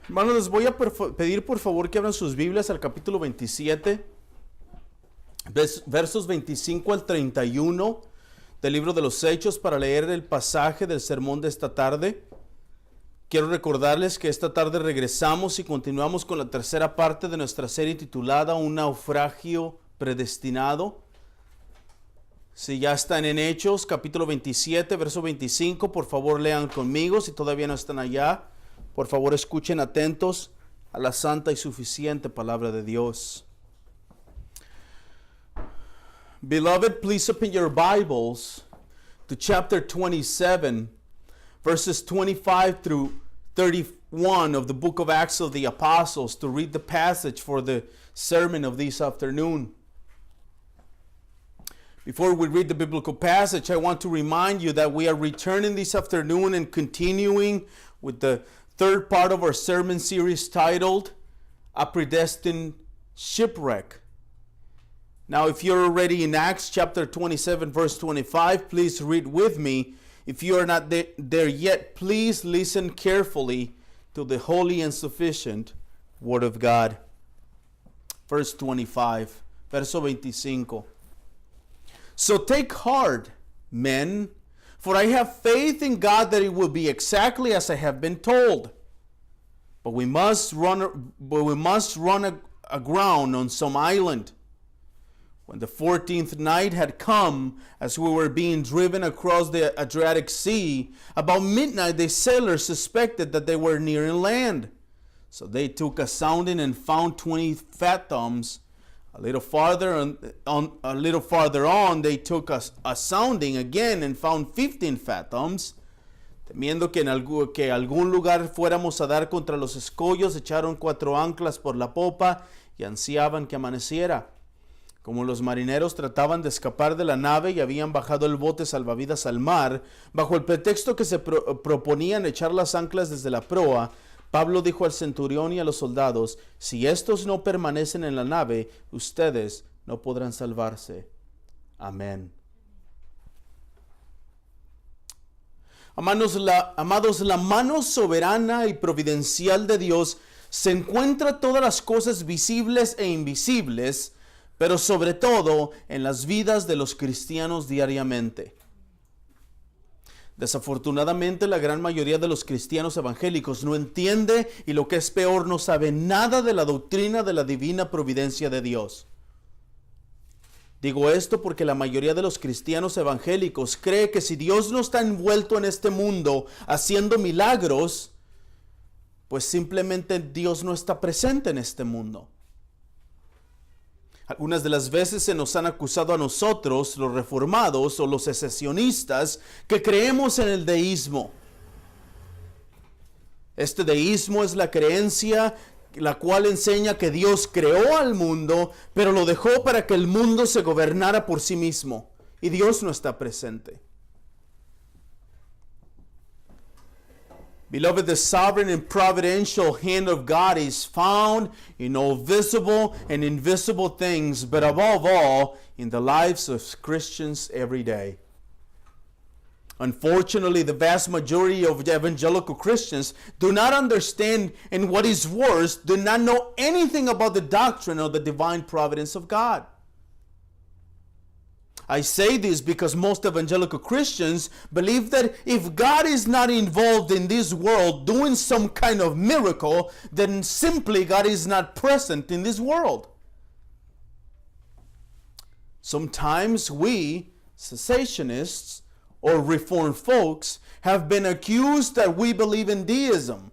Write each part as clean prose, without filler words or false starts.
Hermanos, les voy a pedir por favor que abran sus Biblias al capítulo 27, versos 25 al 31 del libro de los Hechos para leer el pasaje del sermón de esta tarde. Quiero recordarles que esta tarde regresamos y continuamos con la tercera parte de nuestra serie titulada Un naufragio predestinado. Si ya están en Hechos, capítulo 27, verso 25, por favor lean conmigo. Si todavía no están allá, por favor escuchen atentos a la santa y suficiente palabra de Dios. Beloved, please open your Bibles to chapter 27, verses 25 through 31 of the book of Acts of the Apostles to read the passage for the sermon of this afternoon. Before we read the biblical passage, I want to remind you that we are returning this afternoon and continuing with the third part of our sermon series titled A Predestined Shipwreck. Now, if you're already in Acts chapter 27, verse 25, please read with me. If you are not there yet, please listen carefully to the holy and sufficient Word of God. Verse 25, verso 25. So take heart, men, for I have faith in God that it will be exactly as I have been told. But we must run aground on some island. When the 14th night had come, as we were being driven across the Adriatic Sea, about midnight the sailors suspected that they were nearing land. So they took a sounding and found 20 fathoms. A little farther on, they took a sounding again and found 15 fathoms. Temiendo que algún lugar fuéramos a dar contra los escollos, echaron 4 anclas por la popa y ansiaban que amaneciera. Como los marineros trataban de escapar de la nave y habían bajado el bote salvavidas al mar, bajo el pretexto que se proponían echar las anclas desde la proa, Pablo dijo al centurión y a los soldados: si estos no permanecen en la nave, ustedes no podrán salvarse. Amén. Amados, la mano soberana y providencial de Dios se encuentra todas las cosas visibles e invisibles, pero sobre todo en las vidas de los cristianos diariamente. Desafortunadamente, la gran mayoría de los cristianos evangélicos no entiende y, lo que es peor, no sabe nada de la doctrina de la divina providencia de Dios. Digo esto porque la mayoría de los cristianos evangélicos cree que si Dios no está envuelto en este mundo haciendo milagros, pues simplemente Dios no está presente en este mundo. Algunas de las veces se nos han acusado a nosotros, los reformados o los secesionistas, que creemos en el deísmo. Este deísmo es la creencia la cual enseña que Dios creó al mundo, pero lo dejó para que el mundo se gobernara por sí mismo, y Dios no está presente. Beloved, the sovereign and providential hand of God is found in all visible and invisible things, but above all, in the lives of Christians every day. Unfortunately, the vast majority of evangelical Christians do not understand, and what is worse, do not know anything about the doctrine of the divine providence of God. I say this because most evangelical Christians believe that if God is not involved in this world doing some kind of miracle, then simply God is not present in this world. Sometimes we, cessationists or reformed folks, have been accused that we believe in deism.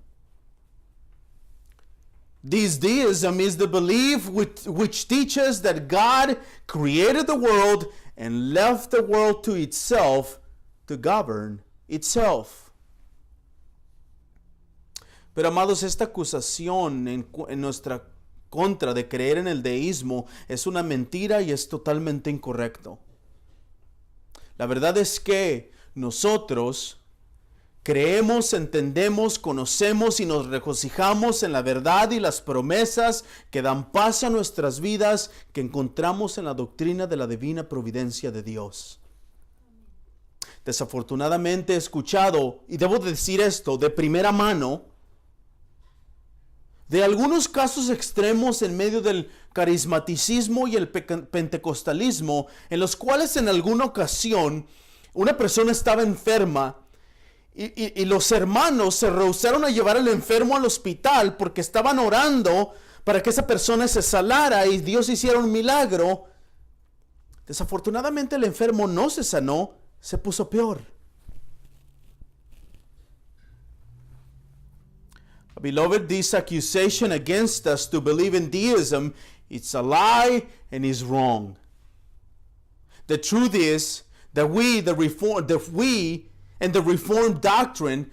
This deism is the belief which teaches that God created the world and left the world to itself to govern itself. Pero amados, esta acusación en nuestra contra de creer en el deísmo es una mentira y es totalmente incorrecto. La verdad es que nosotros creemos, entendemos, conocemos y nos regocijamos en la verdad y las promesas que dan paz a nuestras vidas que encontramos en la doctrina de la divina providencia de Dios. Desafortunadamente he escuchado, y debo decir esto de primera mano, de algunos casos extremos en medio del carismaticismo y el pentecostalismo, en los cuales en alguna ocasión una persona estaba enferma y los hermanos se rehusaron a llevar al enfermo al hospital porque estaban orando para que esa persona se sanara y Dios hiciera un milagro. Desafortunadamente el enfermo no se sanó, se puso peor. Beloved, this accusation against us to believe in deism, it's a lie and is wrong. The truth is that we and the Reformed doctrine,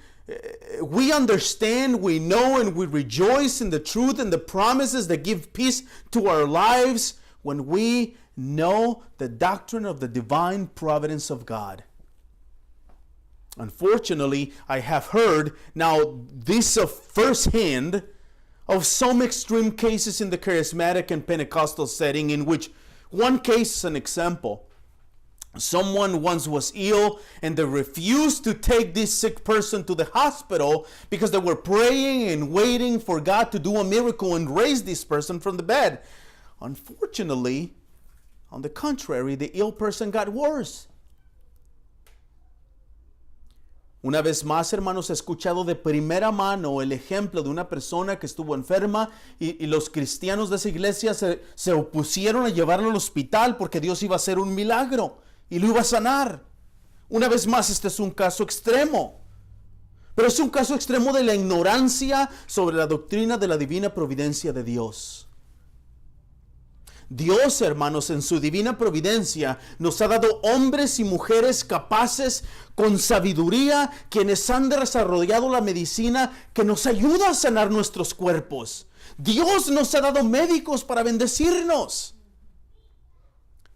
we understand, we know, and we rejoice in the truth and the promises that give peace to our lives when we know the doctrine of the divine providence of God. Unfortunately, I have heard now this firsthand of some extreme cases in the charismatic and Pentecostal setting, in which one case is an example. Someone once was ill and they refused to take this sick person to the hospital because they were praying and waiting for God to do a miracle and raise this person from the bed. Unfortunately, on the contrary, the ill person got worse. Una vez más, hermanos, he escuchado de primera mano el ejemplo de una persona que estuvo enferma y los cristianos de esa iglesia se opusieron a llevarlo al hospital porque Dios iba a hacer un milagro y lo iba a sanar. Una vez más, este es un caso extremo, pero es un caso extremo de la ignorancia sobre la doctrina de la divina providencia de Dios. Dios, hermanos, en su divina providencia nos ha dado hombres y mujeres capaces con sabiduría, quienes han desarrollado la medicina que nos ayuda a sanar nuestros cuerpos. Dios nos ha dado médicos para bendecirnos.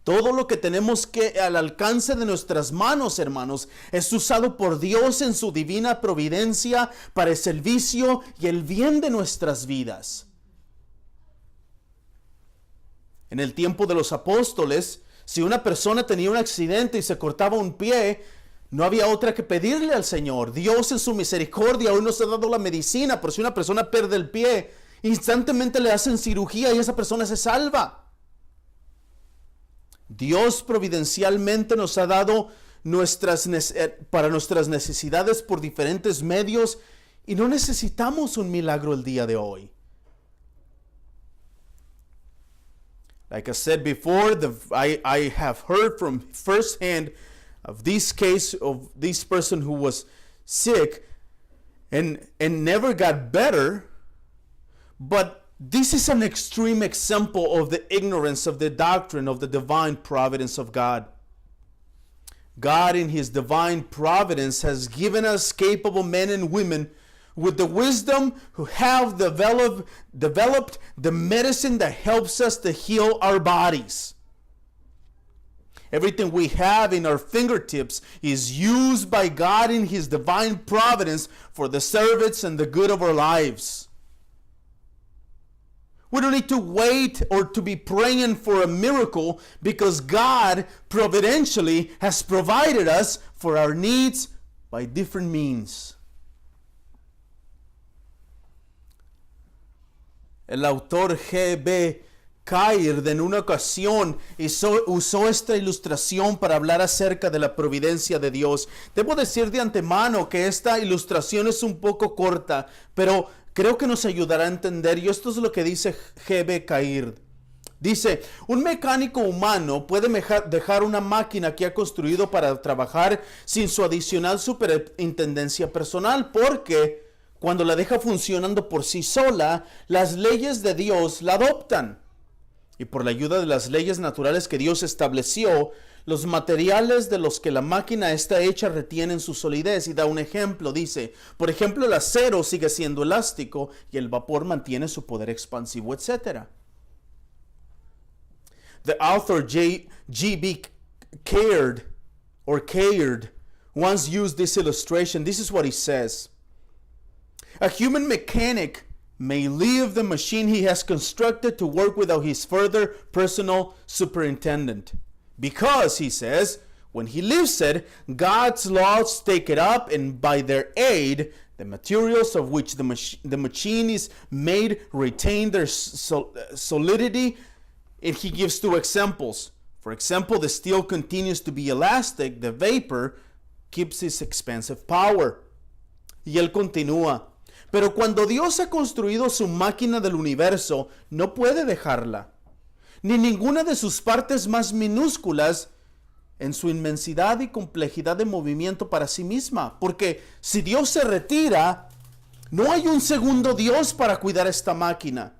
Todo lo que tenemos que al alcance de nuestras manos, hermanos, es usado por Dios en su divina providencia para el servicio y el bien de nuestras vidas. En el tiempo de los apóstoles, si una persona tenía un accidente y se cortaba un pie, no había otra que pedirle al Señor. Dios en su misericordia hoy nos ha dado la medicina, pero si una persona pierde el pie, instantemente le hacen cirugía y esa persona se salva. Dios providencialmente nos ha dado para nuestras necesidades por diferentes medios y no necesitamos un milagro el día de hoy. Like I said before, I have heard from firsthand of this case of this person who was sick and never got better. But this is an extreme example of the ignorance of the doctrine of the divine providence of God. God in His divine providence has given us capable men and women with the wisdom who have developed the medicine that helps us to heal our bodies. Everything we have in our fingertips is used by God in His divine providence for the service and the good of our lives. We don't need to wait or to be praying for a miracle because God providentially has provided us for our needs by different means. El autor G.B. Caird en una ocasión usó esta ilustración para hablar acerca de la providencia de Dios. Debo decir de antemano que esta ilustración es un poco corta, pero creo que nos ayudará a entender. Y esto es lo que dice G.B. Caird. Dice, un mecánico humano puede dejar una máquina que ha construido para trabajar sin su adicional superintendencia personal, porque cuando la deja funcionando por sí sola, las leyes de Dios la adoptan. Y por la ayuda de las leyes naturales que Dios estableció, los materiales de los que la máquina está hecha retienen su solidez. Y da un ejemplo, dice, por ejemplo, el acero sigue siendo elástico y el vapor mantiene su poder expansivo, etc. The author G.B. Caird once used this illustration. This is what he says. A human mechanic may leave the machine he has constructed to work without his further personal superintendent. Because, he says, when he leaves it, God's laws take it up, and by their aid, The materials of which the machine is made retain their solidity. And he gives two examples. For example, the steel continues to be elastic. The vapor keeps its expansive power. Y él continúa. Pero cuando Dios ha construido su máquina del universo, no puede dejarla, ni ninguna de sus partes más minúsculas en su inmensidad y complejidad de movimiento para sí misma. Porque si Dios se retira, no hay un segundo Dios para cuidar esta máquina.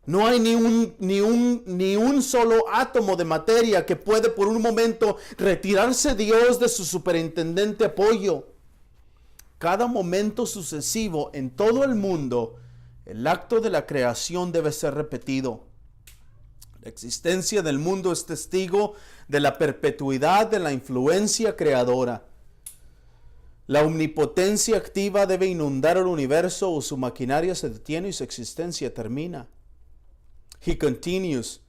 No hay ni un solo átomo de materia que puede por un momento retirarse Dios de su superintendente apoyo. Cada momento sucesivo en todo el mundo, el acto de la creación debe ser repetido. La existencia del mundo es testigo de la perpetuidad de la influencia creadora. La omnipotencia activa debe inundar el universo o su maquinaria se detiene y su existencia termina. He continues,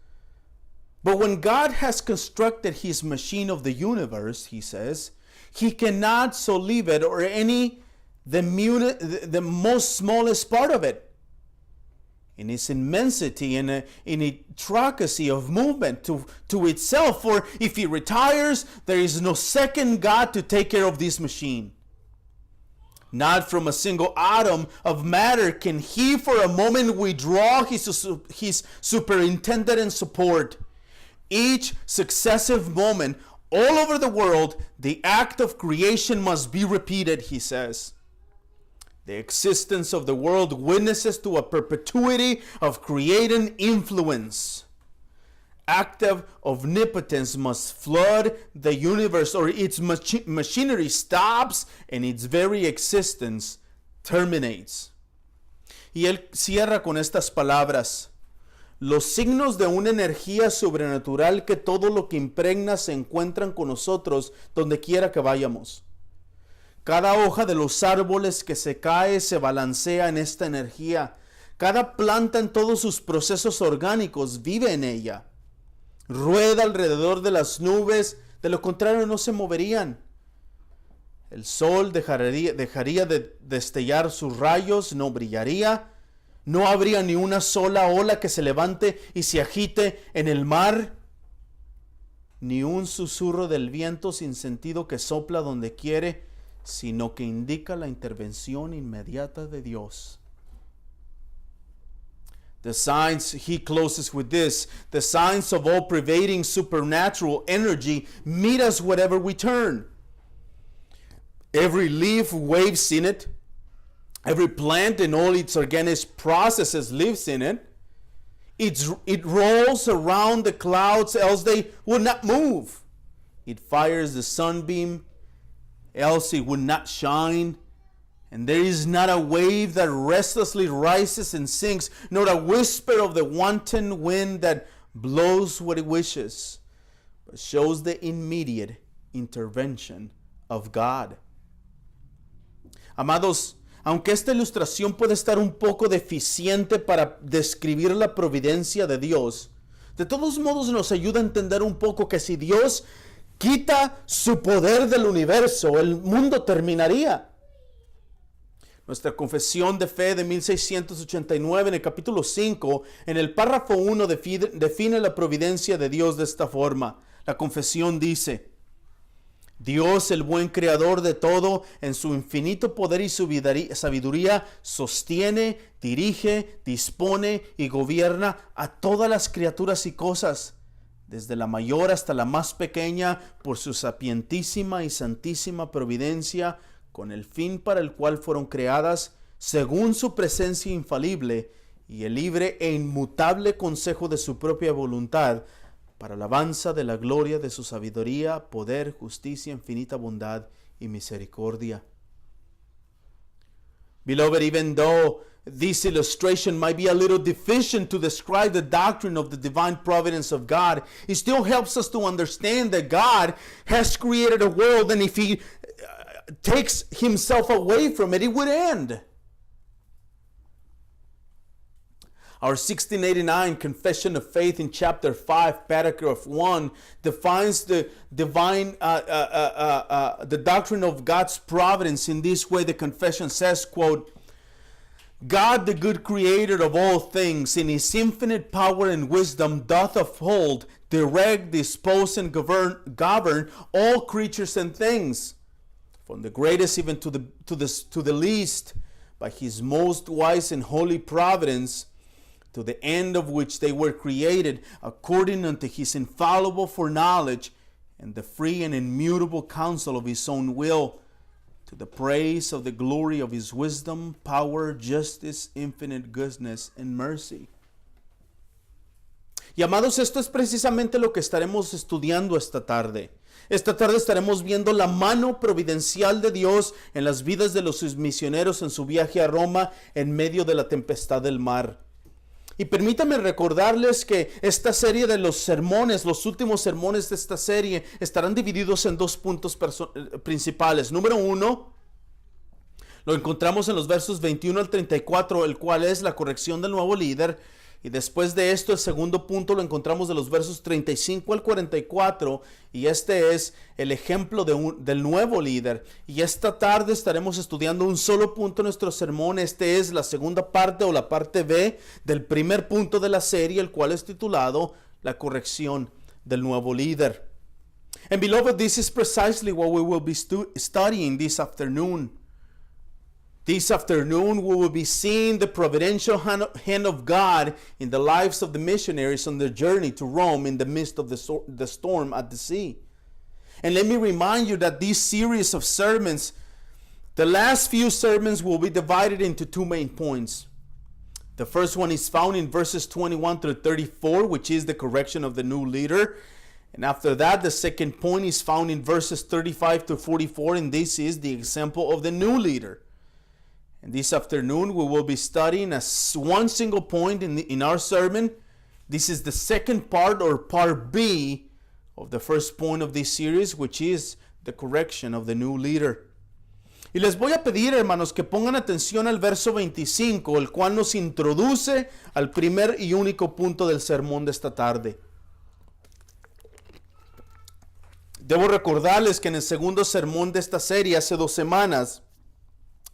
but when God has constructed his machine of the universe, he says, he cannot so leave it or the most smallest part of it. In its immensity and in its intricacy of movement to itself. For if he retires, there is no second God to take care of this machine. Not from a single atom of matter can he for a moment withdraw his superintendent and support. Each successive moment, all over the world, the act of creation must be repeated, he says. The existence of the world witnesses to a perpetuity of creating influence. Active omnipotence must flood the universe, or its machinery stops and its very existence terminates. Y él cierra con estas palabras. Los signos de una energía sobrenatural que todo lo que impregna se encuentran con nosotros donde quiera que vayamos. Cada hoja de los árboles que se cae se balancea en esta energía. Cada planta en todos sus procesos orgánicos vive en ella. Rueda alrededor de las nubes, de lo contrario no se moverían. El sol dejaría de destellar sus rayos, no brillaría. No habría ni una sola ola que se levante y se agite en el mar. Ni un susurro del viento sin sentido que sopla donde quiere, sino que indica la intervención inmediata de Dios. The signs, he closes with this, the signs of all pervading supernatural energy meet us wherever we turn. Every leaf waves in it. Every plant in all its organic processes lives in it. It rolls around the clouds, else they would not move. It fires the sunbeam, else it would not shine. And there is not a wave that restlessly rises and sinks, nor a whisper of the wanton wind that blows what it wishes, but shows the immediate intervention of God. Amados, aunque esta ilustración puede estar un poco deficiente para describir la providencia de Dios, de todos modos nos ayuda a entender un poco que si Dios quita su poder del universo, el mundo terminaría. Nuestra confesión de fe de 1689 en el capítulo 5, en el párrafo 1 define la providencia de Dios de esta forma. La confesión dice: Dios, el buen creador de todo, en su infinito poder y sabiduría, sostiene, dirige, dispone y gobierna a todas las criaturas y cosas, desde la mayor hasta la más pequeña, por su sapientísima y santísima providencia, con el fin para el cual fueron creadas, según su presencia infalible y el libre e inmutable consejo de su propia voluntad, para alabanza de la gloria de su sabiduría, poder, justicia, infinita bondad y misericordia. Beloved, even though this illustration might be a little deficient to describe the doctrine of the divine providence of God, it still helps us to understand that God has created a world, and if he takes himself away from it, it would end. Our 1689 Confession of Faith in chapter 5, paragraph 1 defines the the doctrine of God's providence in this way. The confession says, quote, God, the good creator of all things, in his infinite power and wisdom, doth uphold, direct, dispose, and govern all creatures and things, from the greatest even to the least, by his most wise and holy providence, to the end of which they were created, according unto his infallible foreknowledge, and the free and immutable counsel of his own will, to the praise of the glory of his wisdom, power, justice, infinite goodness, and mercy. Y amados, esto es precisamente lo que estaremos estudiando esta tarde. Esta tarde estaremos viendo la mano providencial de Dios en las vidas de los misioneros en su viaje a Roma en medio de la tempestad del mar. Y permítanme recordarles que esta serie de los sermones, los últimos sermones de esta serie, estarán divididos en dos puntos principales. Número 1, lo encontramos en los versos 21 al 34, el cual es la corrección del nuevo líder. Y después de esto, el segundo punto lo encontramos de los versos 35 al 44, y este es el ejemplo del nuevo líder. Y esta tarde estaremos estudiando un solo punto en nuestro sermón. Este es la segunda parte o la parte B del primer punto de la serie, el cual es titulado La corrección del nuevo líder. And beloved, this is precisely what we will be studying this afternoon. This afternoon, we will be seeing the providential hand of God in the lives of the missionaries on their journey to Rome in the midst of the storm at the sea. And let me remind you that this series of sermons, the last few sermons, will be divided into two main points. The first one is found in verses 21 through 34, which is the correction of the new leader. And after that, the second point is found in verses 35 to 44, and this is the example of the new leader. And this afternoon, we will be studying one single point in our sermon. This is the second part, or part B, of the first point of this series, which is the correction of the new leader. Y les voy a pedir, hermanos, que pongan atención al verso 25, el cual nos introduce al primer y único punto del sermón de esta tarde. Debo recordarles que en el segundo sermón de esta serie, hace 2 semanas,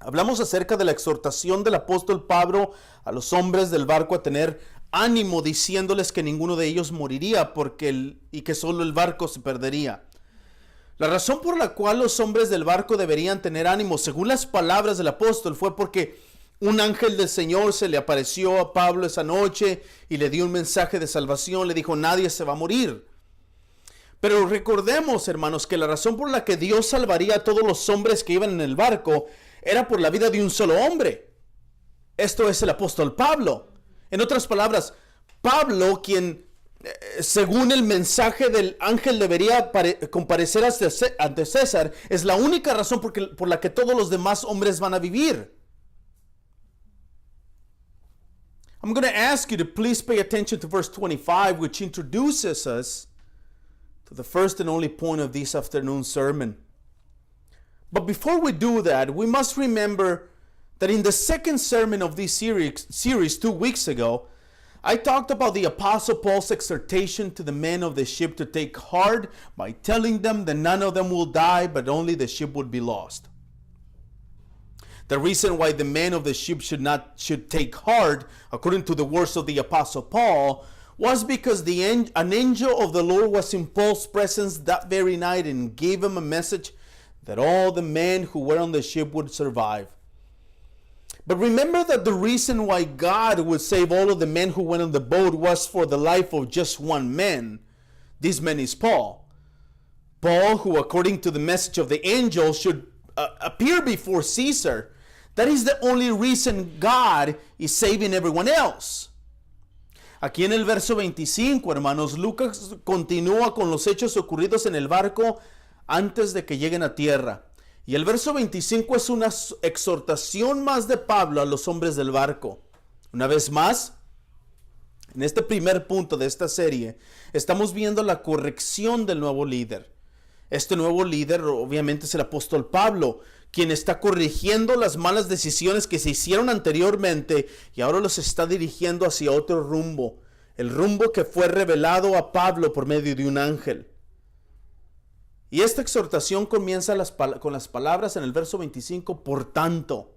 hablamos acerca de la exhortación del apóstol Pablo a los hombres del barco a tener ánimo, diciéndoles que ninguno de ellos moriría y que solo el barco se perdería. La razón por la cual los hombres del barco deberían tener ánimo, según las palabras del apóstol, fue porque un ángel del Señor se le apareció a Pablo esa noche y le dio un mensaje de salvación. Le dijo: nadie se va a morir. Pero recordemos, hermanos, que la razón por la que Dios salvaría a todos los hombres que iban en el barco era por la vida de un solo hombre. Esto es el apóstol Pablo. En otras palabras, Pablo, quien según el mensaje del ángel debería comparecer ante César, es la única razón por la que todos los demás hombres van a vivir. I'm going to ask you to please pay attention to verse 25, which introduces us to the first and only point of this afternoon sermon. But before we do that, we must remember that in the second sermon of this series 2 weeks ago, I talked about the Apostle Paul's exhortation to the men of the ship to take heart by telling them that none of them will die, but only the ship would be lost. The reason why the men of the ship should take heart, according to the words of the Apostle Paul, was because an angel of the Lord was in Paul's presence that very night and gave him a message that all the men who were on the ship would survive. But remember that the reason why God would save all of the men who went on the boat was for the life of just one man. This man is Paul. Paul, who according to the message of the angel should appear before Caesar. That is the only reason God is saving everyone else. Aquí en el verso 25, hermanos, Lucas continúa con los hechos ocurridos en el barco antes de que lleguen a tierra. Y el verso 25 es una exhortación más de Pablo a los hombres del barco. Una vez más, en este primer punto de esta serie, estamos viendo la corrección del nuevo líder. Este nuevo líder obviamente es el apóstol Pablo, quien está corrigiendo las malas decisiones que se hicieron anteriormente y ahora los está dirigiendo hacia otro rumbo, el rumbo que fue revelado a Pablo por medio de un ángel. Y esta exhortación comienza con las palabras en el verso 25, por tanto.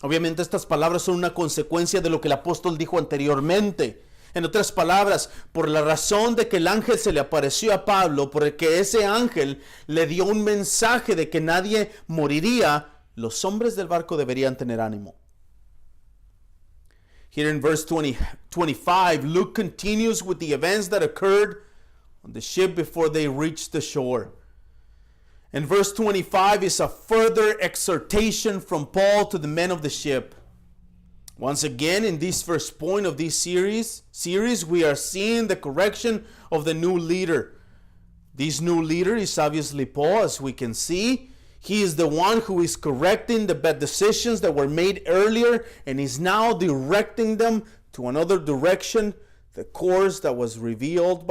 Obviamente estas palabras son una consecuencia de lo que el apóstol dijo anteriormente. En otras palabras, por la razón de que el ángel se le apareció a Pablo, porque ese ángel le dio un mensaje de que nadie moriría, los hombres del barco deberían tener ánimo. Here in verse 25, Luke continues with the events that occurred on the ship before they reached the shore. And verse 25 is a further exhortation from Paul to the men of the ship. Once again, in this first point of this series, we are seeing the correction of the new leader. This new leader is obviously Paul, as we can see. He is the one who is correcting the bad decisions that were made earlier and is now directing them to another direction, the course that was revealed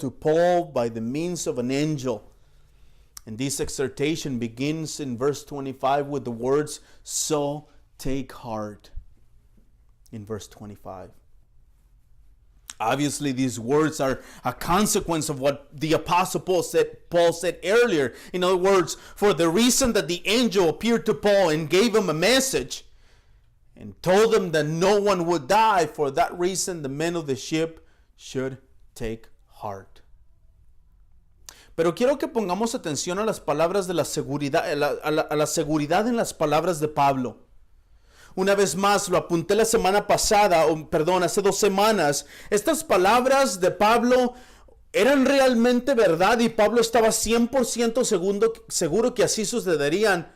to Paul by the means of an angel. And this exhortation begins in verse 25 with the words, so take heart, in verse 25. Obviously, these words are a consequence of what the Apostle Paul said earlier. In other words, for the reason that the angel appeared to Paul and gave him a message and told him that no one would die, for that reason the men of the ship should take heart. Pero quiero que pongamos atención a las palabras de la seguridad, a la seguridad en las palabras de Pablo. Una vez más, lo apunté la semana pasada, hace 2 semanas. Estas palabras de Pablo eran realmente verdad y Pablo estaba 100% seguro que así sucederían.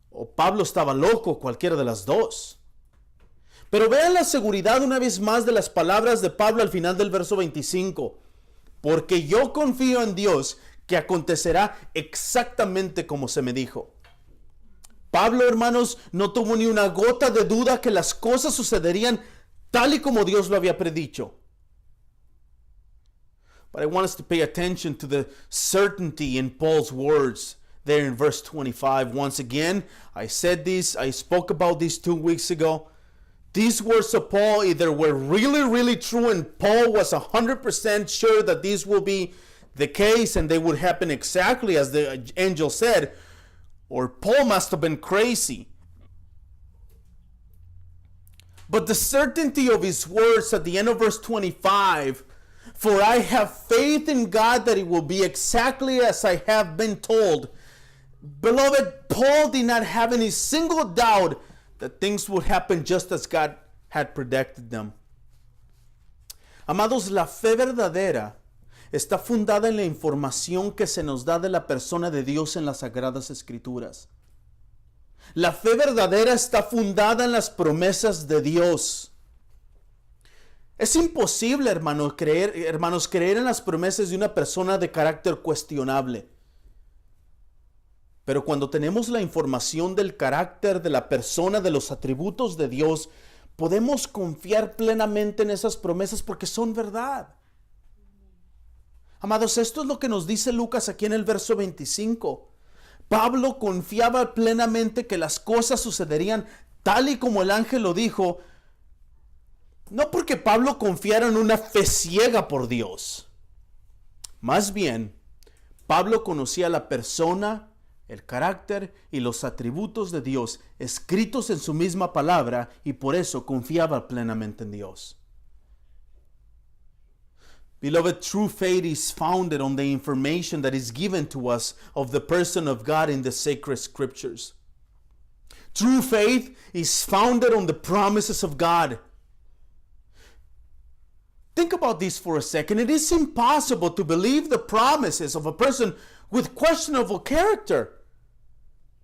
O Pablo estaba loco, cualquiera de las dos. Pero vean la seguridad una vez más de las palabras de Pablo al final del verso 25. Porque yo confío en Dios que acontecerá exactamente como se me dijo. Pablo, hermanos, no tuvo ni una gota de duda que las cosas sucederían tal y como Dios lo había predicho. But I want us to pay attention to the certainty in Paul's words there in verse 25. Once again, I spoke about this 2 weeks ago. These words of Paul either were really, really true and Paul was 100% sure that this will be the case and they would happen exactly as the angel said, or Paul must have been crazy. But the certainty of his words at the end of verse 25, for I have faith in God that it will be exactly as I have been told. Beloved, Paul did not have any single doubt that things would happen just as God had predicted them. Amados, la fe verdadera está fundada en la información que se nos da de la persona de Dios en las Sagradas Escrituras. La fe verdadera está fundada en las promesas de Dios. Es imposible, hermanos, creer en las promesas de una persona de carácter cuestionable. Pero cuando tenemos la información del carácter de la persona, de los atributos de Dios, podemos confiar plenamente en esas promesas porque son verdad. Amados, esto es lo que nos dice Lucas aquí en el verso 25. Pablo confiaba plenamente que las cosas sucederían tal y como el ángel lo dijo, no porque Pablo confiara en una fe ciega por Dios. Más bien, Pablo conocía la persona, el carácter y los atributos de Dios escritos en su misma palabra y por eso confiaba plenamente en Dios. Beloved, true faith is founded on the information that is given to us of the person of God in the sacred scriptures. True faith is founded on the promises of God. Think about this for a second. It is impossible to believe the promises of a person with questionable character.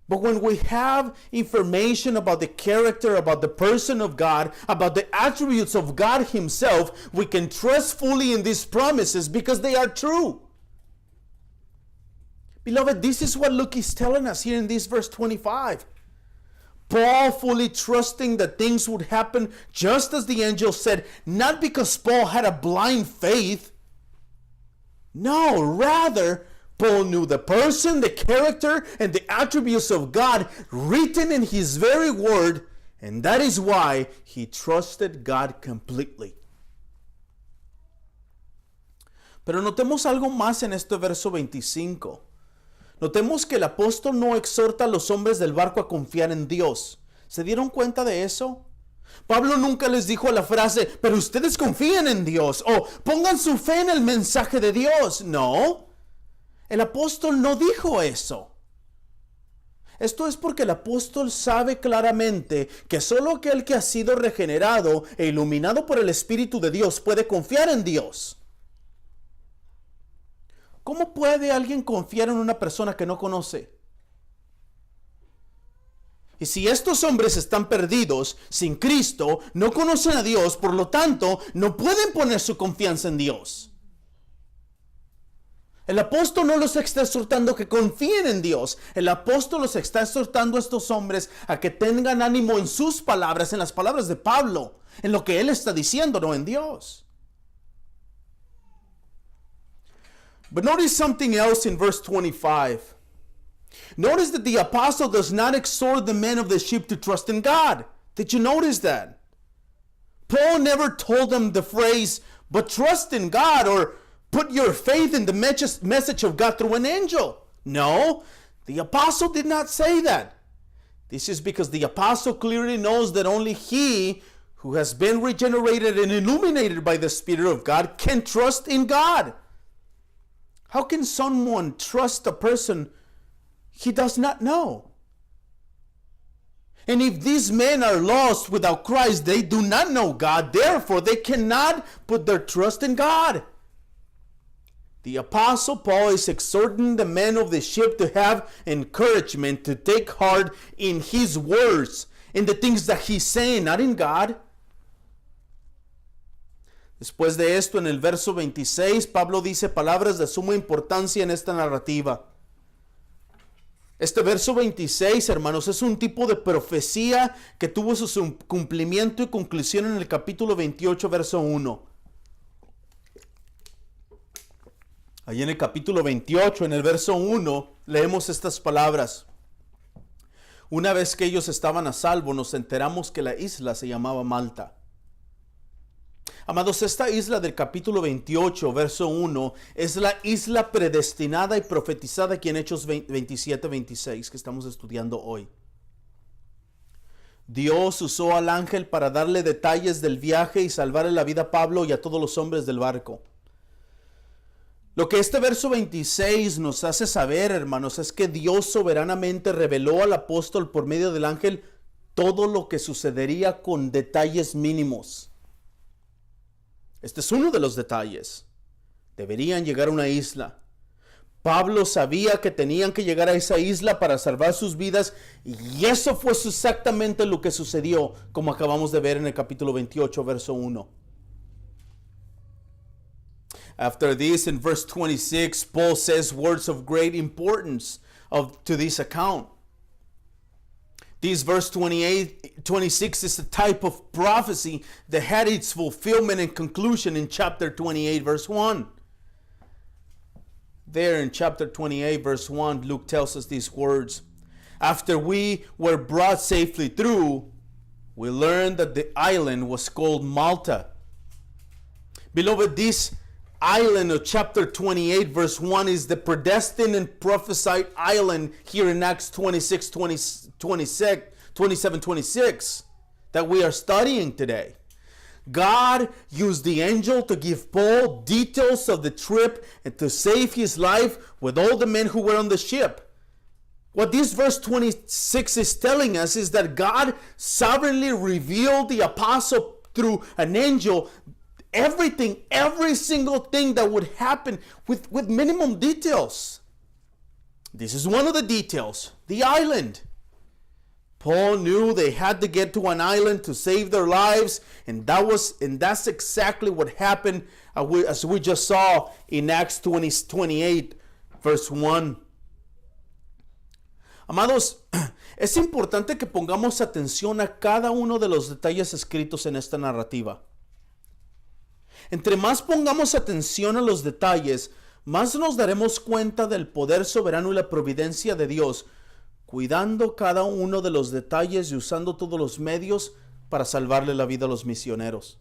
But when we have information about the character, about the person of God, about the attributes of God Himself, we can trust fully in these promises because they are true. Beloved, this is what Luke is telling us here in this verse 25. Paul fully trusting that things would happen just as the angel said, not because Paul had a blind faith. No, rather, Paul knew the person, the character, and the attributes of God written in his very word, and that is why he trusted God completely. Pero notemos algo más en este verso 25. Notemos que el apóstol no exhorta a los hombres del barco a confiar en Dios. ¿Se dieron cuenta de eso? Pablo nunca les dijo la frase, pero ustedes confíen en Dios, o pongan su fe en el mensaje de Dios. No, el apóstol no dijo eso. Esto es porque el apóstol sabe claramente que solo aquel que ha sido regenerado e iluminado por el Espíritu de Dios puede confiar en Dios. ¿Cómo puede alguien confiar en una persona que no conoce? Y si estos hombres están perdidos, sin Cristo, no conocen a Dios, por lo tanto, no pueden poner su confianza en Dios. El apóstol no los está exhortando que confíen en Dios. El apóstol los está exhortando a estos hombres a que tengan ánimo en sus palabras, en las palabras de Pablo, en lo que él está diciendo, no en Dios. But notice something else in verse 25. Notice that the apostle does not exhort the men of the ship to trust in God. Did you notice that? Paul never told them the phrase, but trust in God, or put your faith in the message of God through an angel. No, the apostle did not say that. This is because the apostle clearly knows that only he who has been regenerated and illuminated by the Spirit of God can trust in God. How can someone trust a person he does not know? And if these men are lost without Christ, they do not know God. Therefore, they cannot put their trust in God. The Apostle Paul is exhorting the men of the ship to have encouragement, to take heart in his words, in the things that he's saying, not in God. Después de esto, en el verso 26, Pablo dice palabras de suma importancia en esta narrativa. Este verso 26, hermanos, es un tipo de profecía que tuvo su cumplimiento y conclusión en el capítulo 28, verso 1. Allí en el capítulo 28, en el verso 1, leemos estas palabras. Una vez que ellos estaban a salvo, nos enteramos que la isla se llamaba Malta. Amados, esta isla del capítulo 28, verso 1, es la isla predestinada y profetizada aquí en Hechos 27, 26, que estamos estudiando hoy. Dios usó al ángel para darle detalles del viaje y salvarle la vida a Pablo y a todos los hombres del barco. Lo que este verso 26 nos hace saber, hermanos, es que Dios soberanamente reveló al apóstol por medio del ángel todo lo que sucedería con detalles mínimos. Este es uno de los detalles. Deberían llegar a una isla. Pablo sabía que tenían que llegar a esa isla para salvar sus vidas, y eso fue exactamente lo que sucedió, como acabamos de ver en el capítulo 28, verso 1. After this, in verse 26, Paul says words of great importance to this account. This verse 26 is a type of prophecy that had its fulfillment and conclusion in chapter 28, verse 1. There in chapter 28, verse 1, Luke tells us these words. After we were brought safely through, we learned that the island was called Malta. Beloved, this island of chapter 28, verse 1 is the predestined and prophesied island here in Acts 27, 26 that we are studying today. God used the angel to give Paul details of the trip and to save his life with all the men who were on the ship. What this verse 26 is telling us is that God sovereignly revealed the apostle through an angel everything, every single thing that would happen with minimum details. This is one of the details, the island. Paul knew they had to get to an island to save their lives, and that's exactly what happened as we just saw in Acts 28, verse 1. Amados, es importante que pongamos atención a cada uno de los detalles escritos en esta narrativa. Entre más pongamos atención a los detalles, más nos daremos cuenta del poder soberano y la providencia de Dios, cuidando cada uno de los detalles y usando todos los medios para salvarle la vida a los misioneros.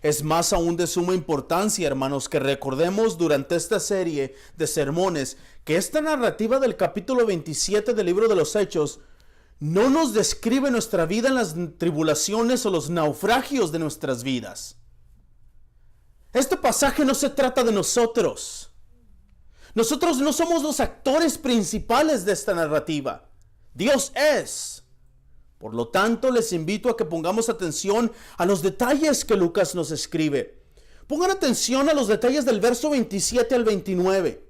Es más aún de suma importancia, hermanos, que recordemos durante esta serie de sermones que esta narrativa del capítulo 27 del libro de los Hechos no nos describe nuestra vida en las tribulaciones o los naufragios de nuestras vidas. Este pasaje no se trata de nosotros. Nosotros no somos los actores principales de esta narrativa. Dios es. Por lo tanto, les invito a que pongamos atención a los detalles que Lucas nos escribe. Pongan atención a los detalles del verso 27 al 29.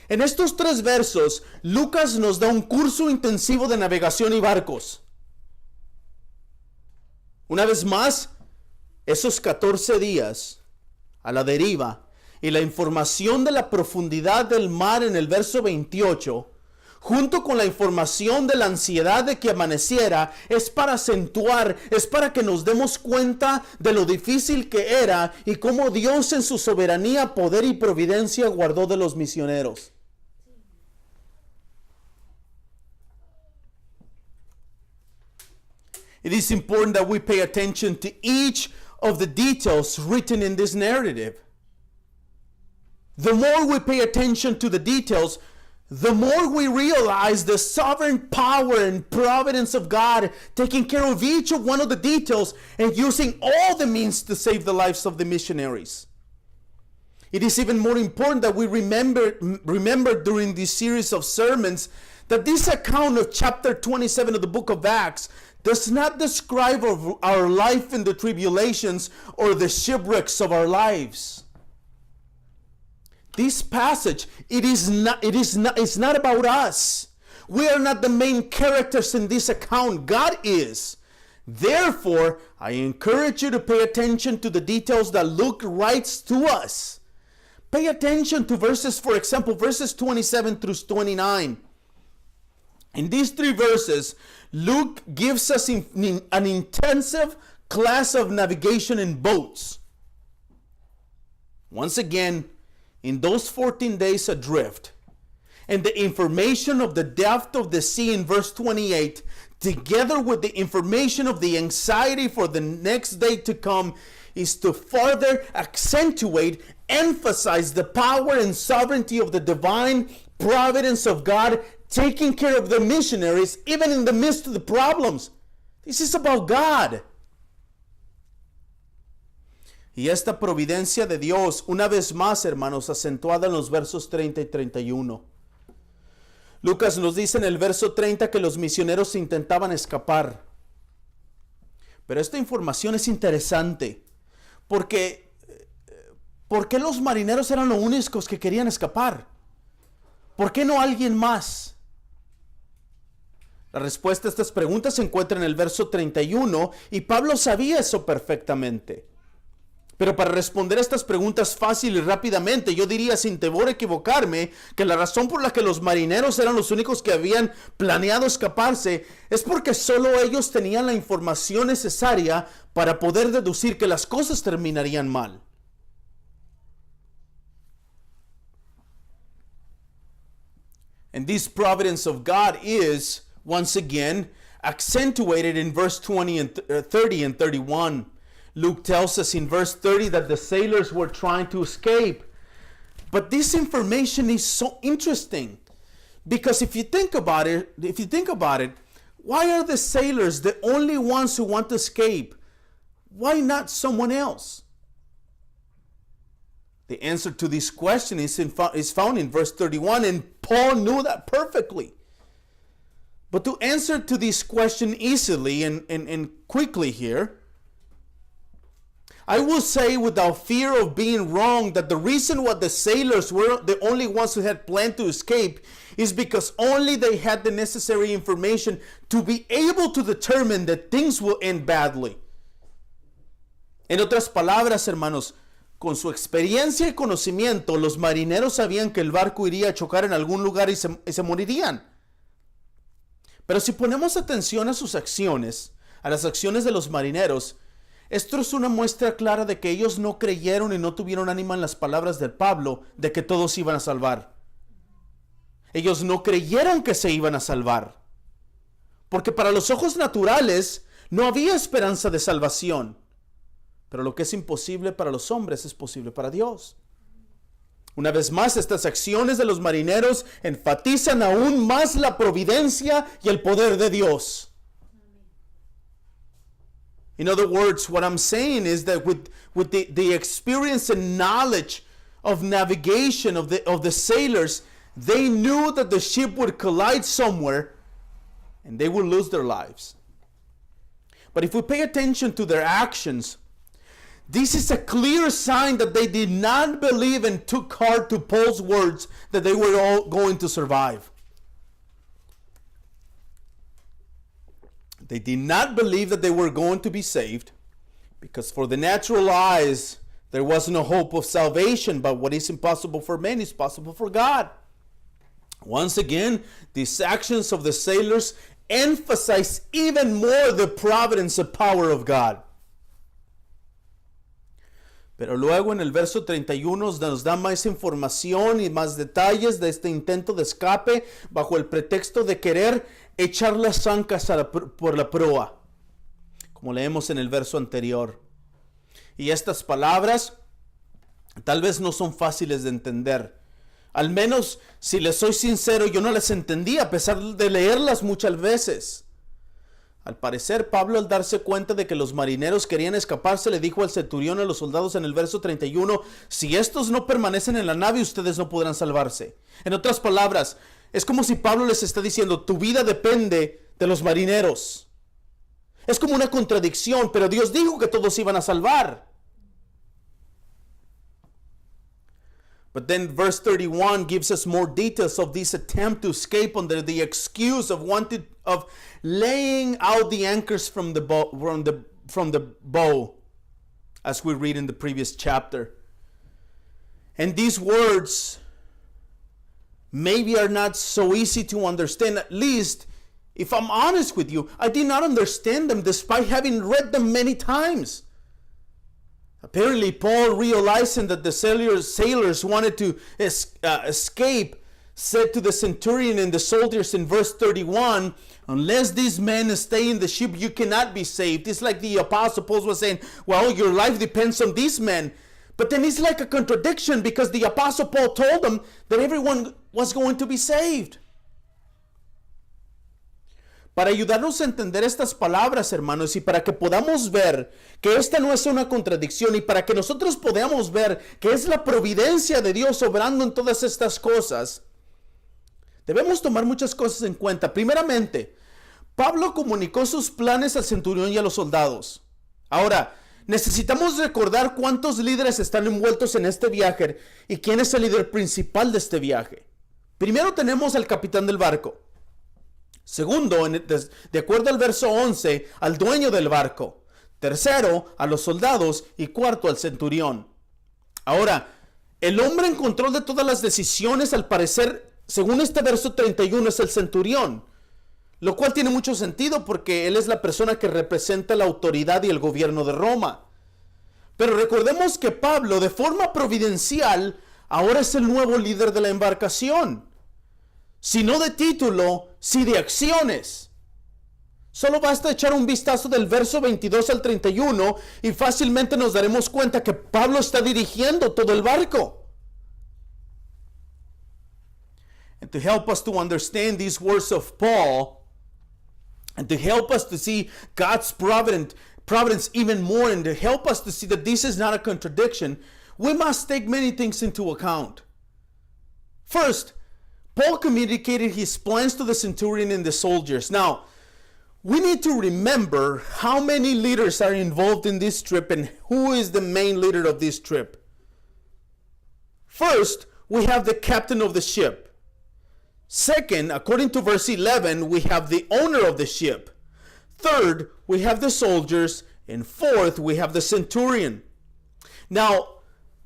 En estos 3 versos, Lucas nos da un curso intensivo de navegación y barcos. Una vez más, esos 14 días a la deriva y la información de la profundidad del mar en el verso 28, junto con la información de la ansiedad de que amaneciera, es para acentuar, es para que nos demos cuenta de lo difícil que era y cómo Dios en su soberanía, poder y providencia guardó de los misioneros. It is important that we pay attention to each of the details written in this narrative. The more we pay attention to the details, the more we realize the sovereign power and providence of God taking care of each of one of the details and using all the means to save the lives of the missionaries. It is even more important that we remember during this series of sermons that this account of chapter 27 of the book of Acts does not describe our life in the tribulations or the shipwrecks of our lives. This passage, it's not about us. We are not the main characters in this account. God is. Therefore, I encourage you to pay attention to the details that Luke writes to us. Pay attention to verses, for example, verses 27 through 29. In these 3 verses, Luke gives us an intensive class of navigation in boats. Once again, in those 14 days adrift, and the information of the depth of the sea in verse 28, together with the information of the anxiety for the next day to come, is to further accentuate, emphasize the power and sovereignty of the divine providence of God taking care of the missionaries even in the midst of the problems. This is about God. Y esta providencia de Dios, una vez más, hermanos, acentuada en los versos 30 y 31. Lucas nos dice en el verso 30 que los misioneros intentaban escapar. Pero esta información es interesante porque ¿por qué los marineros eran los únicos que querían escapar? ¿Por qué no alguien más? La respuesta a estas preguntas se encuentra en el verso 31 y Pablo sabía eso perfectamente. Pero para responder a estas preguntas fácil y rápidamente, yo diría sin temor a equivocarme que la razón por la que los marineros eran los únicos que habían planeado escaparse es porque solo ellos tenían la información necesaria para poder deducir que las cosas terminarían mal. And this providence of God is, once again, accentuated in verse 30 and 31. Luke tells us in verse 30 that the sailors were trying to escape. But this information is so interesting because if you think about it, why are the sailors the only ones who want to escape? Why not someone else? The answer to this question is found in verse 31, and Paul knew that perfectly. But to answer to this question easily and quickly here, I will say without fear of being wrong that the reason why the sailors were the only ones who had planned to escape is because only they had the necessary information to be able to determine that things will end badly. En otras palabras, hermanos, con su experiencia y conocimiento, los marineros sabían que el barco iría a chocar en algún lugar y se morirían. Pero si ponemos atención a sus acciones, a las acciones de los marineros, Esto es una muestra clara de que ellos no creyeron y no tuvieron ánimo en las palabras de Pablo de que todos iban a salvar. Ellos no creyeron que se iban a salvar. Porque para los ojos naturales no había esperanza de salvación. Pero lo que es imposible para los hombres es posible para Dios. Una vez más, estas acciones de los marineros enfatizan aún más la providencia y el poder de Dios. In other words, what I'm saying is that with the experience and knowledge of navigation of the sailors, they knew that the ship would collide somewhere and they would lose their lives. But if we pay attention to their actions, this is a clear sign that they did not believe and took heart to Paul's words that they were all going to survive. They did not believe that they were going to be saved, because for the natural eyes there was no hope of salvation, but what is impossible for men is possible for God. Once again, these actions of the sailors emphasize even more the providence and power of God. Pero luego en el verso 31 nos da más información y más detalles de este intento de escape bajo el pretexto de querer echar las ancas por la proa, como leemos en el verso anterior. Y estas palabras tal vez no son fáciles de entender. Al menos, si les soy sincero, yo no las entendí a pesar de leerlas muchas veces. Al parecer, Pablo, al darse cuenta de que los marineros querían escaparse, le dijo al centurión, a los soldados en el verso 31, si estos no permanecen en la nave, ustedes no podrán salvarse. En otras palabras, es como si Pablo les está diciendo, tu vida depende de los marineros. Es como una contradicción, pero Dios dijo que todos iban a salvar. But then verse 31 gives us more details of this attempt to escape under the excuse of laying out the anchors from the bow, as we read in the previous chapter. And these words maybe are not so easy to understand. At least, if I'm honest with you, I did not understand them despite having read them many times. Apparently, Paul, realizing that the sailors wanted to escape, said to the centurion and the soldiers in verse 31, unless these men stay in the ship, you cannot be saved. It's like the apostle Paul was saying, well, your life depends on these men. But then it's like a contradiction, because the apostle Paul told them that everyone was going to be saved. Para ayudarnos a entender estas palabras, hermanos, y para que podamos ver que esta no es una contradicción, y para que nosotros podamos ver que es la providencia de Dios obrando en todas estas cosas, debemos tomar muchas cosas en cuenta. Primeramente, Pablo comunicó sus planes al centurión y a los soldados. Ahora, necesitamos recordar cuántos líderes están envueltos en este viaje y quién es el líder principal de este viaje. Primero tenemos al capitán del barco. Segundo, de acuerdo al verso 11, al dueño del barco. Tercero, a los soldados. Y cuarto, al centurión. Ahora, el hombre en control de todas las decisiones, al parecer, según este verso 31, es el centurión. Lo cual tiene mucho sentido porque él es la persona que representa la autoridad y el gobierno de Roma. Pero recordemos que Pablo, de forma providencial, ahora es el nuevo líder de la embarcación. Si no de título, sí de acciones. Solo basta echar un vistazo del verso 22 al 31 y fácilmente nos daremos cuenta que Pablo está dirigiendo todo el barco. And to help us to understand these words of Paul, and to help us to see God's providence even more, and to help us to see that this is not a contradiction, we must take many things into account. First, Paul communicated his plans to the centurion and the soldiers. Now, we need to remember how many leaders are involved in this trip and who is the main leader of this trip. First, we have the captain of the ship. Second, according to verse 11, we have the owner of the ship. Third, we have the soldiers. And fourth, we have the centurion. Now,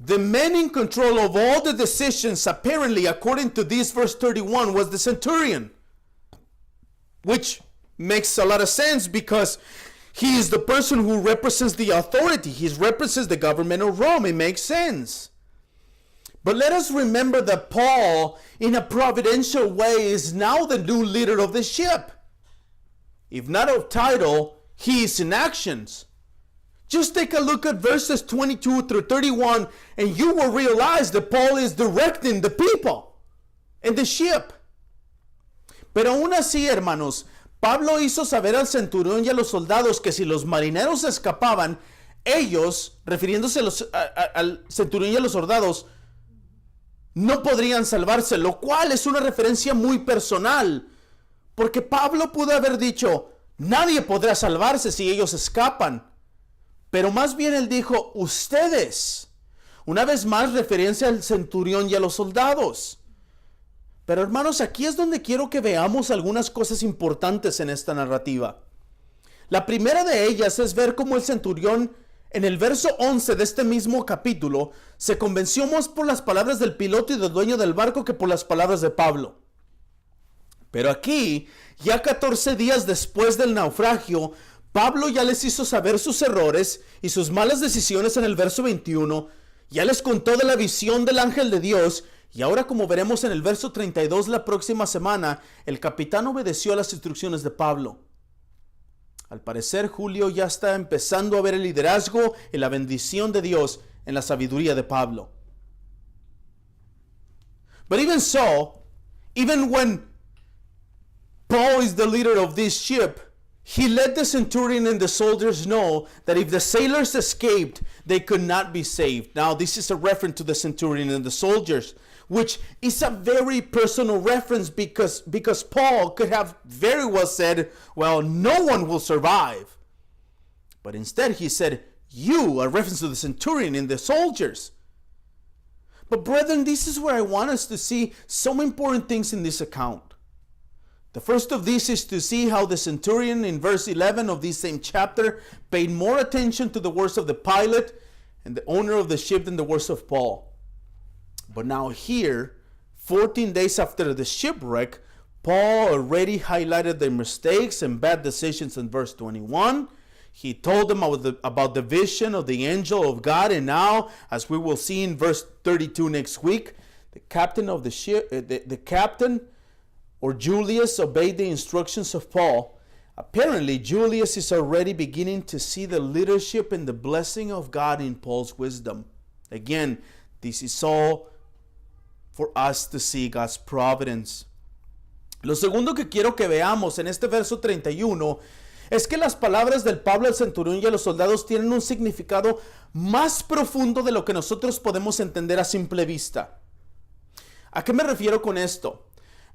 the man in control of all the decisions, apparently, according to this verse 31, was the centurion. Which makes a lot of sense because He is the person who represents the authority. He represents the government of Rome. It makes sense. But let us remember that Paul, in a providential way, is now the new leader of the ship. If not of title, he is in actions. Just take a look at verses 22 through 31, and you will realize that Paul is directing the people in the ship. Pero aún así, hermanos, Pablo hizo saber al centurión y a los soldados que si los marineros escapaban, ellos, refiriéndose al centurión y a los soldados, no podrían salvarse, lo cual es una referencia muy personal, porque Pablo pudo haber dicho, nadie podrá salvarse si ellos escapan, pero más bien él dijo, ustedes, una vez más referencia al centurión y a los soldados. Pero hermanos, aquí es donde quiero que veamos algunas cosas importantes en esta narrativa. La primera de ellas es ver cómo el centurión, en el verso 11 de este mismo capítulo, se convenció más por las palabras del piloto y del dueño del barco que por las palabras de Pablo. Pero aquí, ya 14 días después del naufragio, Pablo ya les hizo saber sus errores y sus malas decisiones en el verso 21, ya les contó de la visión del ángel de Dios. Y ahora, como veremos en el verso 32 la próxima semana, el capitán obedeció a las instrucciones de Pablo. Al parecer, Julio ya está empezando a ver el liderazgo y la bendición de Dios en la sabiduría de Pablo. But even so, even when Paul is the leader of this ship, he let the centurion and the soldiers know that if the sailors escaped, they could not be saved. Now, this is a reference to the centurion and the soldiers, which is a very personal reference because Paul could have very well said, well, no one will survive. But instead he said, you, a reference to the centurion and the soldiers. But brethren, this is where I want us to see some important things in this account. The first of these is to see how the centurion in verse 11 of this same chapter paid more attention to the words of the pilot and the owner of the ship than the words of Paul. But now here, 14 days after the shipwreck, Paul already highlighted their mistakes and bad decisions in verse 21. He told them about the vision of the angel of God. And now, as we will see in verse 32 next week, the captain of the ship, the captain or Julius obeyed the instructions of Paul. Apparently, Julius is already beginning to see the leadership and the blessing of God in Paul's wisdom. Again, this is all for us to see God's providence. Lo segundo que quiero que veamos en este verso 31 es que las palabras del Pablo al centurión y a los soldados tienen un significado más profundo de lo que nosotros podemos entender a simple vista. ¿A qué me refiero con esto?